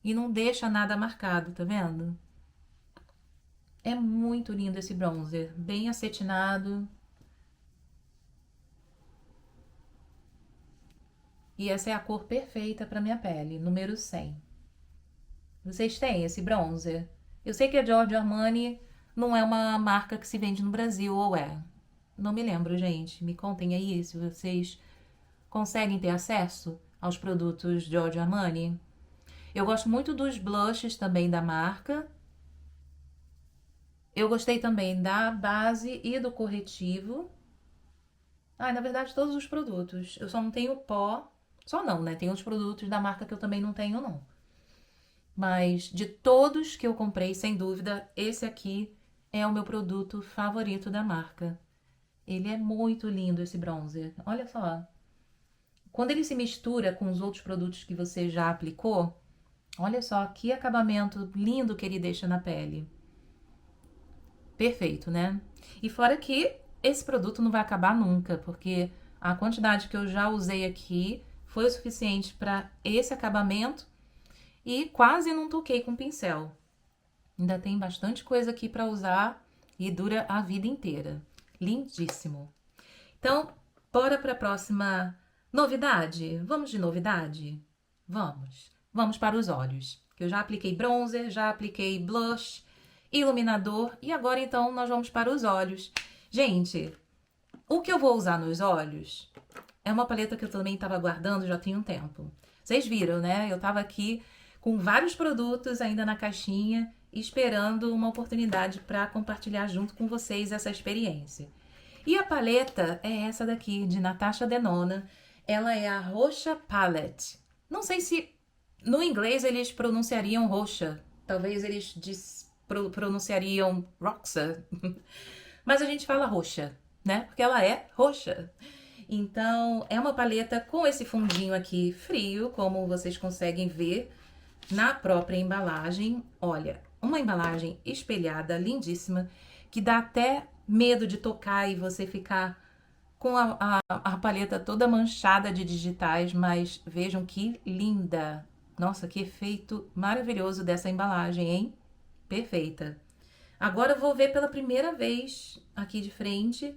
e não deixa nada marcado, tá vendo? É muito lindo esse bronzer, bem acetinado. E essa é a cor perfeita para minha pele, número 100. Vocês têm esse bronzer? Eu sei que a Giorgio Armani não é uma marca que se vende no Brasil, ou é? Não me lembro, gente. Me contem aí se vocês conseguem ter acesso aos produtos Giorgio Armani. Eu gosto muito dos blushes também da marca. Eu gostei também da base e do corretivo. Na verdade, todos os produtos. Eu só não tenho pó. Só não, né? Tem outros produtos da marca que eu também não tenho, não. Mas de todos que eu comprei, sem dúvida, esse aqui é o meu produto favorito da marca. Ele é muito lindo, esse bronzer. Olha só. Quando ele se mistura com os outros produtos que você já aplicou, olha só que acabamento lindo que ele deixa na pele. Perfeito, né? E fora que esse produto não vai acabar nunca, porque a quantidade que eu já usei aqui foi o suficiente para esse acabamento e quase não toquei com pincel. Ainda tem bastante coisa aqui para usar e dura a vida inteira. Lindíssimo. Então, bora para a próxima novidade? Vamos de novidade? Vamos. Vamos para os olhos. Que eu já apliquei bronzer, já apliquei blush, iluminador e agora então nós vamos para os olhos. Gente, o que eu vou usar nos olhos é uma paleta que eu também estava guardando já tem um tempo. Vocês viram, né? Eu estava aqui com vários produtos ainda na caixinha, esperando uma oportunidade para compartilhar junto com vocês essa experiência. E a paleta é essa daqui, de Natasha Denona. Ela é a Roxa Palette. Não sei se no inglês eles pronunciariam roxa. Talvez eles pronunciariam Roxa. Mas a gente fala roxa, né? Porque ela é roxa. Então, é uma paleta com esse fundinho aqui frio, como vocês conseguem ver na própria embalagem. Olha, uma embalagem espelhada, lindíssima, que dá até medo de tocar e você ficar com a paleta toda manchada de digitais, mas vejam que linda! Nossa, que efeito maravilhoso dessa embalagem, hein? Perfeita. Agora eu vou ver pela primeira vez aqui de frente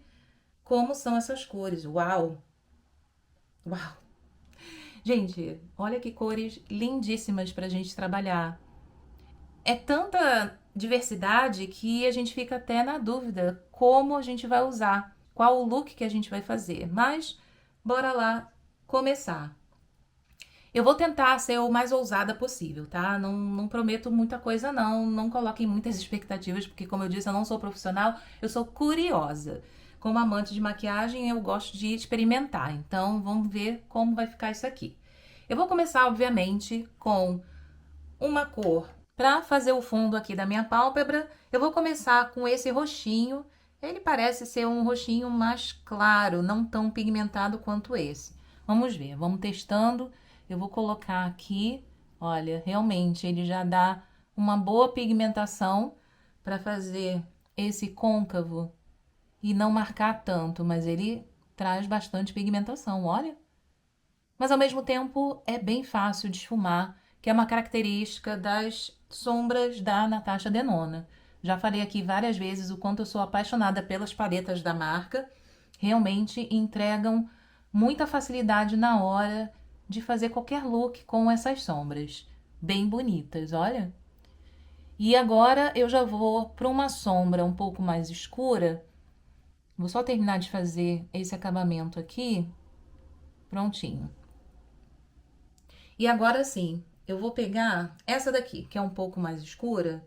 como são essas cores. Uau! Uau! Gente, olha que cores lindíssimas pra gente trabalhar. É tanta diversidade que a gente fica até na dúvida como a gente vai usar, qual o look que a gente vai fazer. Mas bora lá começar. Eu vou tentar ser o mais ousada possível, tá? Não prometo muita coisa, não. Não coloquem muitas expectativas, porque, como eu disse, eu não sou profissional, eu sou curiosa. Como amante de maquiagem, eu gosto de experimentar. Então, vamos ver como vai ficar isso aqui. Eu vou começar, obviamente, com uma cor para fazer o fundo aqui da minha pálpebra. Eu vou começar com esse roxinho. Ele parece ser um roxinho mais claro, não tão pigmentado quanto esse. Vamos ver, vamos testando. Eu vou colocar aqui, olha, realmente ele já dá uma boa pigmentação para fazer esse côncavo e não marcar tanto, mas ele traz bastante pigmentação, olha. Mas ao mesmo tempo é bem fácil de esfumar, que é uma característica das sombras da Natasha Denona. Já falei aqui várias vezes o quanto eu sou apaixonada pelas paletas da marca. Realmente entregam muita facilidade na hora de fazer qualquer look com essas sombras. Bem bonitas, olha. E agora eu já vou para uma sombra um pouco mais escura. Vou só terminar de fazer esse acabamento aqui. Prontinho. E agora sim, eu vou pegar essa daqui, que é um pouco mais escura,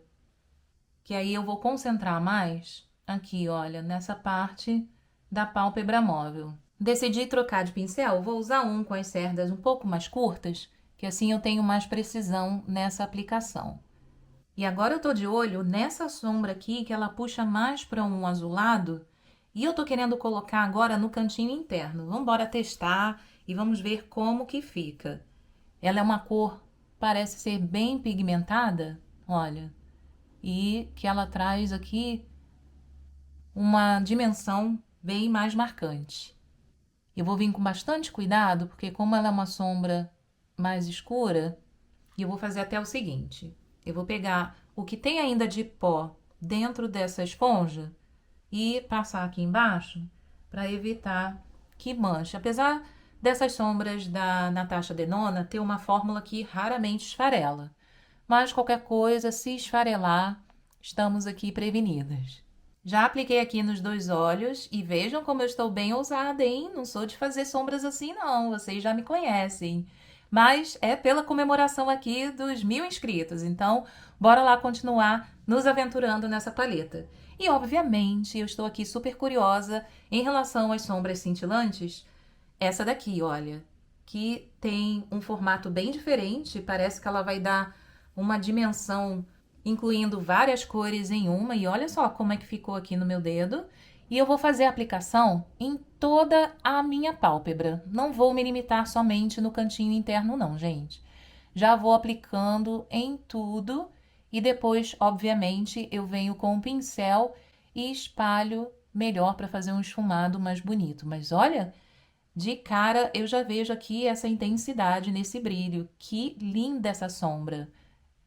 que aí eu vou concentrar mais aqui, olha, nessa parte da pálpebra móvel. Decidi trocar de pincel, vou usar um com as cerdas um pouco mais curtas, que assim eu tenho mais precisão nessa aplicação. E agora eu tô de olho nessa sombra aqui, que ela puxa mais para um azulado, e eu tô querendo colocar agora no cantinho interno. Vamos embora testar e vamos ver como que fica. Ela é uma cor, parece ser bem pigmentada, olha, e que ela traz aqui uma dimensão bem mais marcante. Eu vou vir com bastante cuidado, porque como ela é uma sombra mais escura, eu vou fazer até o seguinte. Eu vou pegar o que tem ainda de pó dentro dessa esponja e passar aqui embaixo para evitar que manche. Apesar dessas sombras da Natasha Denona ter uma fórmula que raramente esfarela. Mas qualquer coisa, se esfarelar, estamos aqui prevenidas. Já apliquei aqui nos dois olhos e vejam como eu estou bem ousada, hein? Não sou de fazer sombras assim, não. Vocês já me conhecem. Mas é pela comemoração aqui dos 1000 inscritos. Então, bora lá continuar nos aventurando nessa paleta. E, obviamente, eu estou aqui super curiosa em relação às sombras cintilantes. Essa daqui, olha, que tem um formato bem diferente. Parece que ela vai dar uma dimensão incluindo várias cores em uma, e olha só como é que ficou aqui no meu dedo. E eu vou fazer a aplicação em toda a minha pálpebra. Não vou me limitar somente no cantinho interno não, gente. Já vou aplicando em tudo e depois, obviamente, eu venho com o pincel e espalho melhor para fazer um esfumado mais bonito. Mas olha, de cara eu já vejo aqui essa intensidade nesse brilho. Que linda essa sombra!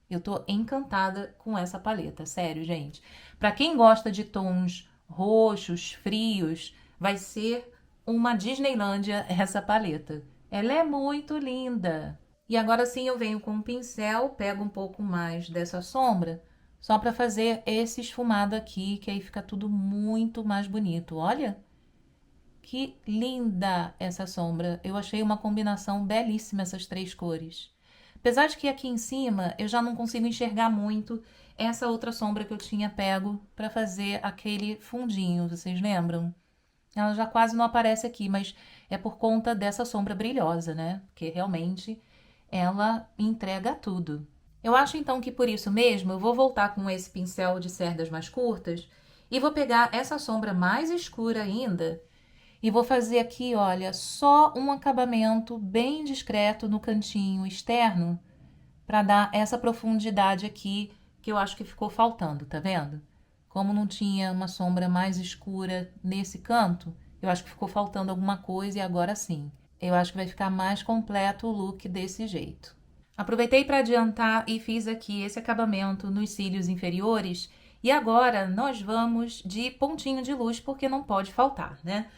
Eu tô encantada com essa paleta, sério, gente. Para quem gosta de tons roxos, frios, vai ser uma Disneylândia essa paleta. Ela é muito linda. E agora sim eu venho com um pincel, pego um pouco mais dessa sombra, só para fazer esse esfumado aqui, que aí fica tudo muito mais bonito. Olha, que linda essa sombra. Eu achei uma combinação belíssima essas três cores. Apesar de que aqui em cima eu já não consigo enxergar muito essa outra sombra que eu tinha pego para fazer aquele fundinho, vocês lembram? Ela já quase não aparece aqui, mas é por conta dessa sombra brilhosa, né? Porque realmente ela entrega tudo. Eu acho então que por isso mesmo eu vou voltar com esse pincel de cerdas mais curtas E vou pegar essa sombra mais escura ainda e vou fazer aqui, olha, só um acabamento bem discreto no cantinho externo para dar essa profundidade aqui que eu acho que ficou faltando, tá vendo? Como não tinha uma sombra mais escura nesse canto, eu acho que ficou faltando alguma coisa e agora sim. Eu acho que vai ficar mais completo o look desse jeito. Aproveitei para adiantar e fiz aqui esse acabamento nos cílios inferiores. E agora nós vamos de pontinho de luz, porque não pode faltar, né?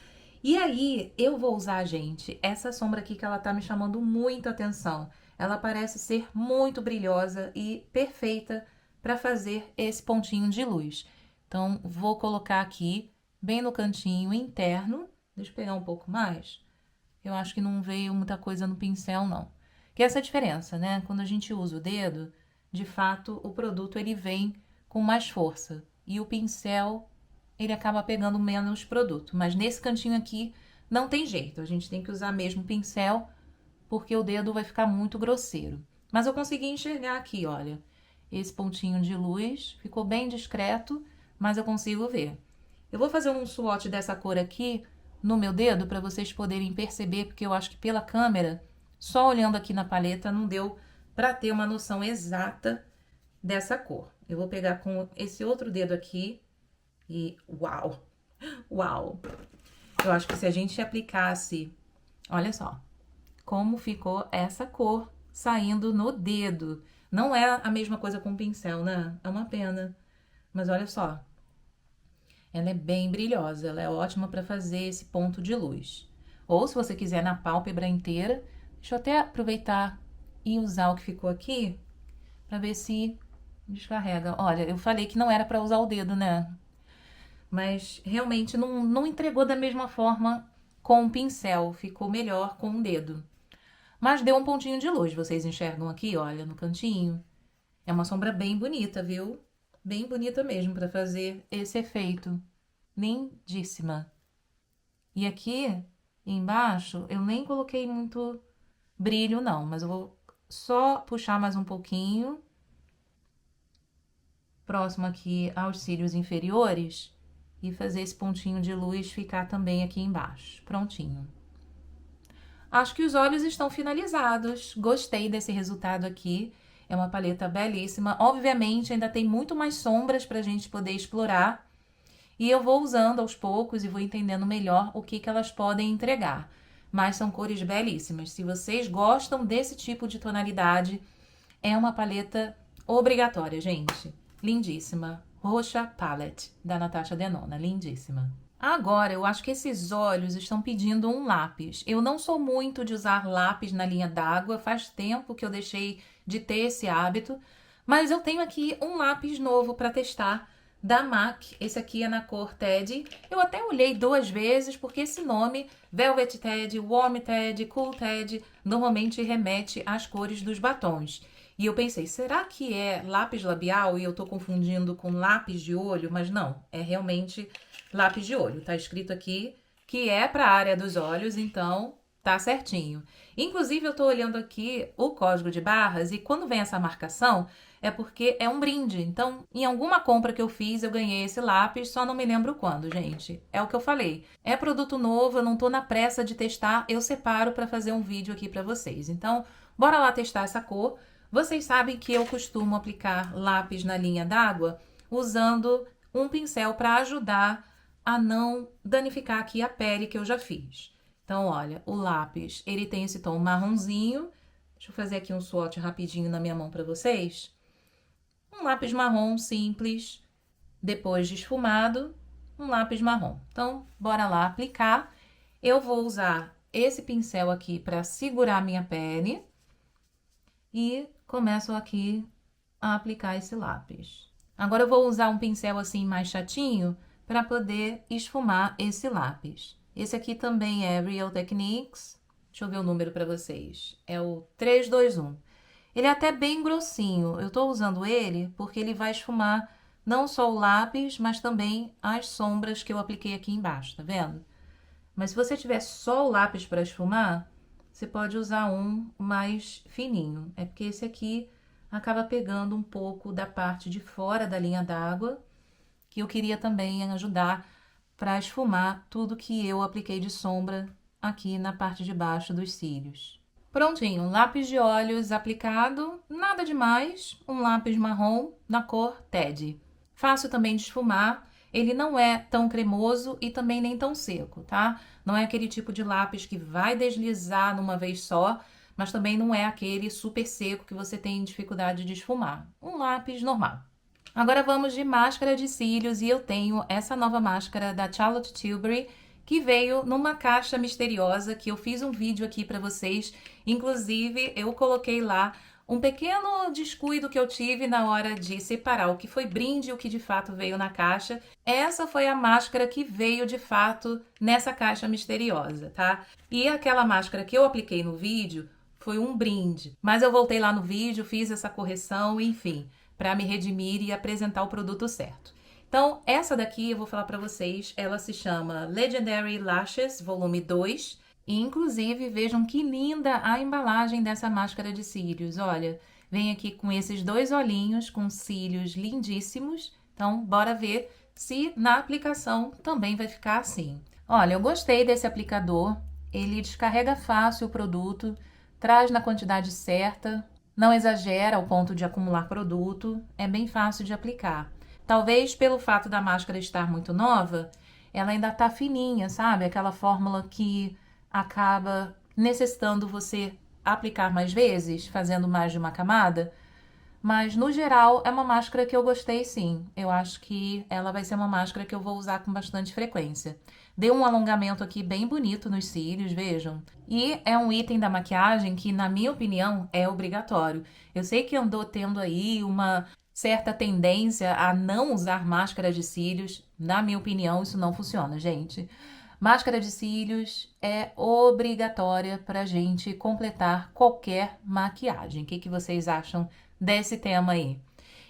E aí eu vou usar, gente, essa sombra aqui que ela tá me chamando muito a atenção. Ela parece ser muito brilhosa e perfeita para fazer esse pontinho de luz. Então, vou colocar aqui bem no cantinho interno. Deixa eu pegar um pouco mais. Eu acho que não veio muita coisa no pincel, não. Que essa é a diferença, né? Quando a gente usa o dedo, de fato, o produto ele vem com mais força. E o pincel, ele acaba pegando menos produto. Mas nesse cantinho aqui, não tem jeito. A gente tem que usar mesmo o pincel, porque o dedo vai ficar muito grosseiro. Mas eu consegui enxergar aqui, olha. Esse pontinho de luz ficou bem discreto, mas eu consigo ver. Eu vou fazer um swatch dessa cor aqui no meu dedo para vocês poderem perceber, porque eu acho que pela câmera, só olhando aqui na paleta, não deu para ter uma noção exata dessa cor. Eu vou pegar com esse outro dedo aqui e uau! Uau! Eu acho que se a gente aplicasse, olha só, como ficou essa cor saindo no dedo. Não é a mesma coisa com o pincel, né? É uma pena. Mas olha só, ela é bem brilhosa, ela é ótima para fazer esse ponto de luz. Ou se você quiser na pálpebra inteira, deixa eu até aproveitar e usar o que ficou aqui para ver se descarrega. Olha, eu falei que não era para usar o dedo, né? Mas realmente não entregou da mesma forma com o pincel, ficou melhor com o dedo. Mas deu um pontinho de luz, vocês enxergam aqui, olha, no cantinho. É uma sombra bem bonita, viu? Bem bonita mesmo para fazer esse efeito. Lindíssima. E aqui embaixo eu nem coloquei muito brilho não, mas eu vou só puxar mais um pouquinho. Próximo aqui aos cílios inferiores. E fazer esse pontinho de luz ficar também aqui embaixo. Prontinho. Acho que os olhos estão finalizados. Gostei desse resultado aqui. É uma paleta belíssima. Obviamente, ainda tem muito mais sombras pra gente poder explorar. E eu vou usando aos poucos e vou entendendo melhor o que elas podem entregar. Mas são cores belíssimas. Se vocês gostam desse tipo de tonalidade, é uma paleta obrigatória, gente. Lindíssima. Roxa Palette, da Natasha Denona. Lindíssima. Agora, eu acho que esses olhos estão pedindo um lápis. Eu não sou muito de usar lápis na linha d'água, faz tempo que eu deixei de ter esse hábito, mas eu tenho aqui um lápis novo para testar da MAC. Esse aqui é na cor Ted. Eu até olhei 2 vezes, porque esse nome, Velvet Ted, Warm Ted, Cool Ted, normalmente remete às cores dos batons. E eu pensei, será que é lápis labial e eu tô confundindo com lápis de olho? Mas não, é realmente lápis de olho. Tá escrito aqui que é para a área dos olhos, então tá certinho. Inclusive, eu tô olhando aqui o código de barras e quando vem essa marcação é porque é um brinde. Então, em alguma compra que eu fiz, eu ganhei esse lápis, só não me lembro quando, gente. É o que eu falei. É produto novo, eu não tô na pressa de testar, eu separo para fazer um vídeo aqui para vocês. Então, bora lá testar essa cor. Vocês sabem que eu costumo aplicar lápis na linha d'água usando um pincel para ajudar a não danificar aqui a pele que eu já fiz. Então, olha, o lápis, ele tem esse tom marronzinho. Deixa eu fazer aqui um swatch rapidinho na minha mão para vocês. Um lápis marrom simples, depois de esfumado, um lápis marrom. Então, bora lá aplicar. Eu vou usar esse pincel aqui para segurar a minha pele e começo aqui a aplicar esse lápis. Agora eu vou usar um pincel assim mais chatinho para poder esfumar esse lápis. Esse aqui também é Real Techniques. Deixa eu ver o número para vocês. É o 321. Ele é até bem grossinho. Eu tô usando ele porque ele vai esfumar não só o lápis, mas também as sombras que eu apliquei aqui embaixo, tá vendo? Mas se você tiver só o lápis para esfumar, você pode usar um mais fininho. É porque esse aqui acaba pegando um pouco da parte de fora da linha d'água, que eu queria também ajudar para esfumar tudo que eu apliquei de sombra aqui na parte de baixo dos cílios. Prontinho, lápis de olhos aplicado, nada demais, um lápis marrom na cor Ted. Fácil também de esfumar, ele não é tão cremoso e também nem tão seco, tá? Não é aquele tipo de lápis que vai deslizar numa vez só, mas também não é aquele super seco que você tem dificuldade de esfumar. Um lápis normal. Agora vamos de máscara de cílios e eu tenho essa nova máscara da Charlotte Tilbury, que veio numa caixa misteriosa que eu fiz um vídeo aqui para vocês. Inclusive, eu coloquei lá um pequeno descuido que eu tive na hora de separar o que foi brinde e o que de fato veio na caixa. Essa foi a máscara que veio de fato nessa caixa misteriosa, tá? E aquela máscara que eu apliquei no vídeo foi um brinde. Mas eu voltei lá no vídeo, fiz essa correção, enfim, para me redimir e apresentar o produto certo. Então, essa daqui eu vou falar para vocês, ela se chama Legendary Lashes Volume 2. E, inclusive, vejam que linda a embalagem dessa máscara de cílios. Olha, vem aqui com esses dois olhinhos, com cílios lindíssimos. Então, bora ver se na aplicação também vai ficar assim. Olha, eu gostei desse aplicador. Ele descarrega fácil o produto, traz na quantidade certa, não exagera ao ponto de acumular produto, é bem fácil de aplicar. Talvez pelo fato da máscara estar muito nova, ela ainda tá fininha, sabe? Aquela fórmula que acaba necessitando você aplicar mais vezes, fazendo mais de uma camada. Mas, no geral, é uma máscara que eu gostei sim. Eu acho que ela vai ser uma máscara que eu vou usar com bastante frequência. Deu um alongamento aqui bem bonito nos cílios, vejam. E é um item da maquiagem que, na minha opinião, é obrigatório. Eu sei que andou tendo aí uma certa tendência a não usar máscara de cílios. Na minha opinião, isso não funciona, gente. Máscara de cílios é obrigatória para gente completar qualquer maquiagem. O que vocês acham desse tema aí?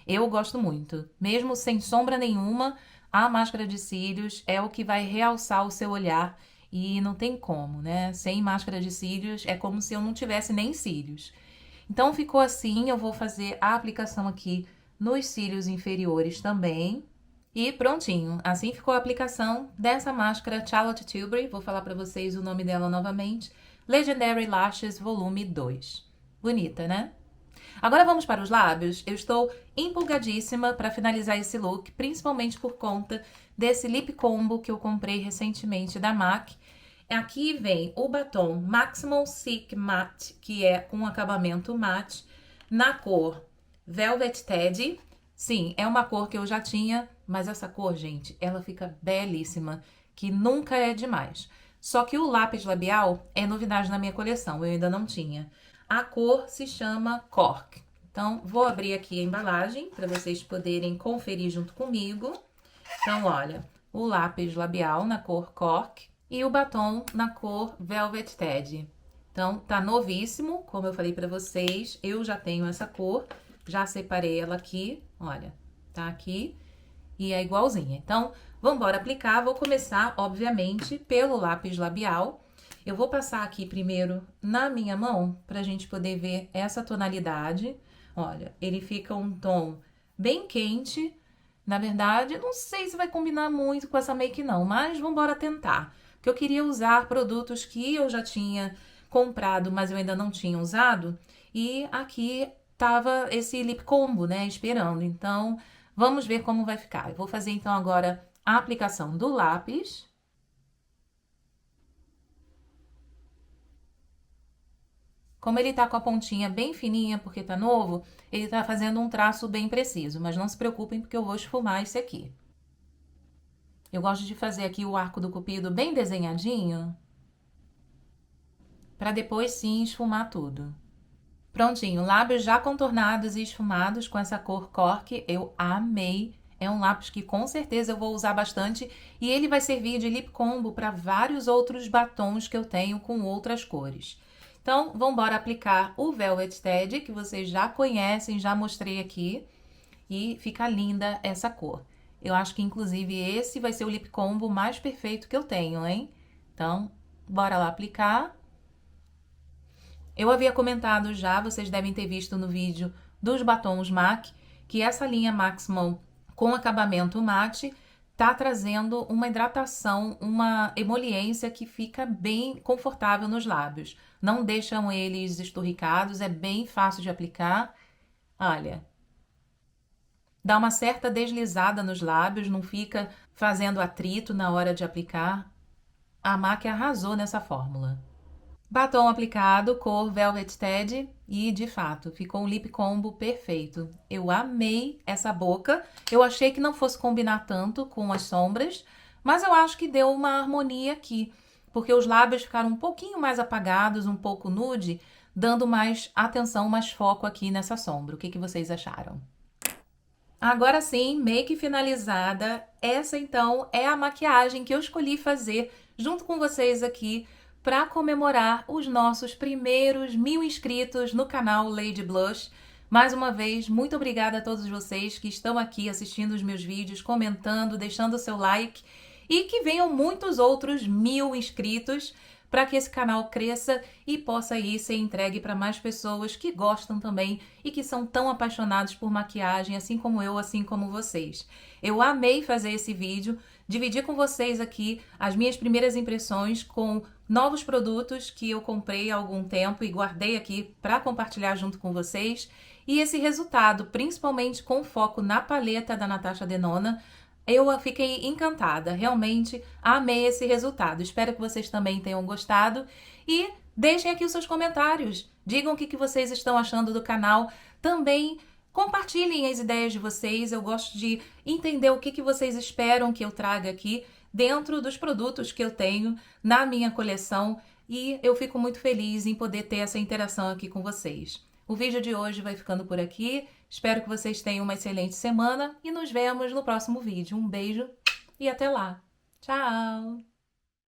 Eu gosto muito. Mesmo sem sombra nenhuma, a máscara de cílios é o que vai realçar o seu olhar e não tem como, né? Sem máscara de cílios é como se eu não tivesse nem cílios. Então ficou assim, eu vou fazer a aplicação aqui nos cílios inferiores também. E prontinho, assim ficou a aplicação dessa máscara Charlotte Tilbury. Vou falar para vocês o nome dela novamente. Legendary Lashes Volume 2. Bonita, né? Agora vamos para os lábios. Eu estou empolgadíssima para finalizar esse look, principalmente por conta desse lip combo que eu comprei recentemente da MAC. Aqui vem o batom Maximum Silk Matte, que é com acabamento matte, na cor Velvet Teddy. Sim, é uma cor que eu já tinha, mas essa cor, gente, ela fica belíssima, que nunca é demais. Só que o lápis labial é novidade na minha coleção, eu ainda não tinha. A cor se chama Cork. Então, vou abrir aqui a embalagem para vocês poderem conferir junto comigo. Então, olha, o lápis labial na cor Cork e o batom na cor Velvet Teddy. Então, tá novíssimo, como eu falei para vocês, eu já tenho essa cor, já separei ela aqui, olha, tá aqui e é igualzinha. Então, vamos embora aplicar. Vou começar, obviamente, pelo lápis labial. Eu vou passar aqui primeiro na minha mão pra gente poder ver essa tonalidade. Olha, ele fica um tom bem quente. Na verdade, não sei se vai combinar muito com essa make não, mas vamos embora tentar. Porque eu queria usar produtos que eu já tinha comprado, mas eu ainda não tinha usado. E aqui tava esse lip combo, né, esperando. Então, vamos ver como vai ficar. Eu vou fazer então agora a aplicação do lápis. Como ele tá com a pontinha bem fininha, porque tá novo, ele tá fazendo um traço bem preciso. Mas não se preocupem, porque eu vou esfumar esse aqui. Eu gosto de fazer aqui o arco do cupido bem desenhadinho, para depois sim esfumar tudo. Prontinho, lábios já contornados e esfumados com essa cor Cork, eu amei. É um lápis que com certeza eu vou usar bastante e ele vai servir de lip combo para vários outros batons que eu tenho com outras cores. Então, vamos embora aplicar o Velvet Teddy, que vocês já conhecem, já mostrei aqui. E fica linda essa cor. Eu acho que, inclusive, esse vai ser o lip combo mais perfeito que eu tenho, hein? Então, bora lá aplicar. Eu havia comentado já, vocês devem ter visto no vídeo dos batons MAC, que essa linha Maximum com acabamento mate, tá trazendo uma hidratação, uma emoliência que fica bem confortável nos lábios. Não deixam eles esturricados, é bem fácil de aplicar. Olha, dá uma certa deslizada nos lábios, não fica fazendo atrito na hora de aplicar. A MAC arrasou nessa fórmula. Batom aplicado, cor Velvet Ted e, de fato, ficou um lip combo perfeito. Eu amei essa boca. Eu achei que não fosse combinar tanto com as sombras, mas eu acho que deu uma harmonia aqui, porque os lábios ficaram um pouquinho mais apagados, um pouco nude, dando mais atenção, mais foco aqui nessa sombra. O que vocês acharam? Agora sim, make finalizada. Essa então é a maquiagem que eu escolhi fazer junto com vocês aqui para comemorar os nossos primeiros 1000 inscritos no canal Lady Blush. Mais uma vez, muito obrigada a todos vocês que estão aqui assistindo os meus vídeos, comentando, deixando o seu like e que venham muitos outros 1000 inscritos para que esse canal cresça e possa aí ser entregue para mais pessoas que gostam também e que são tão apaixonados por maquiagem, assim como eu, assim como vocês. Eu amei fazer esse vídeo, dividir com vocês aqui as minhas primeiras impressões com novos produtos que eu comprei há algum tempo e guardei aqui para compartilhar junto com vocês. E esse resultado, principalmente com foco na paleta da Natasha Denona, eu fiquei encantada, realmente amei esse resultado. Espero que vocês também tenham gostado e deixem aqui os seus comentários. Digam o que vocês estão achando do canal. Também compartilhem as ideias de vocês. Eu gosto de entender o que vocês esperam que eu traga aqui dentro dos produtos que eu tenho na minha coleção e eu fico muito feliz em poder ter essa interação aqui com vocês. O vídeo de hoje vai ficando por aqui. Espero que vocês tenham uma excelente semana e nos vemos no próximo vídeo. Um beijo e até lá. Tchau!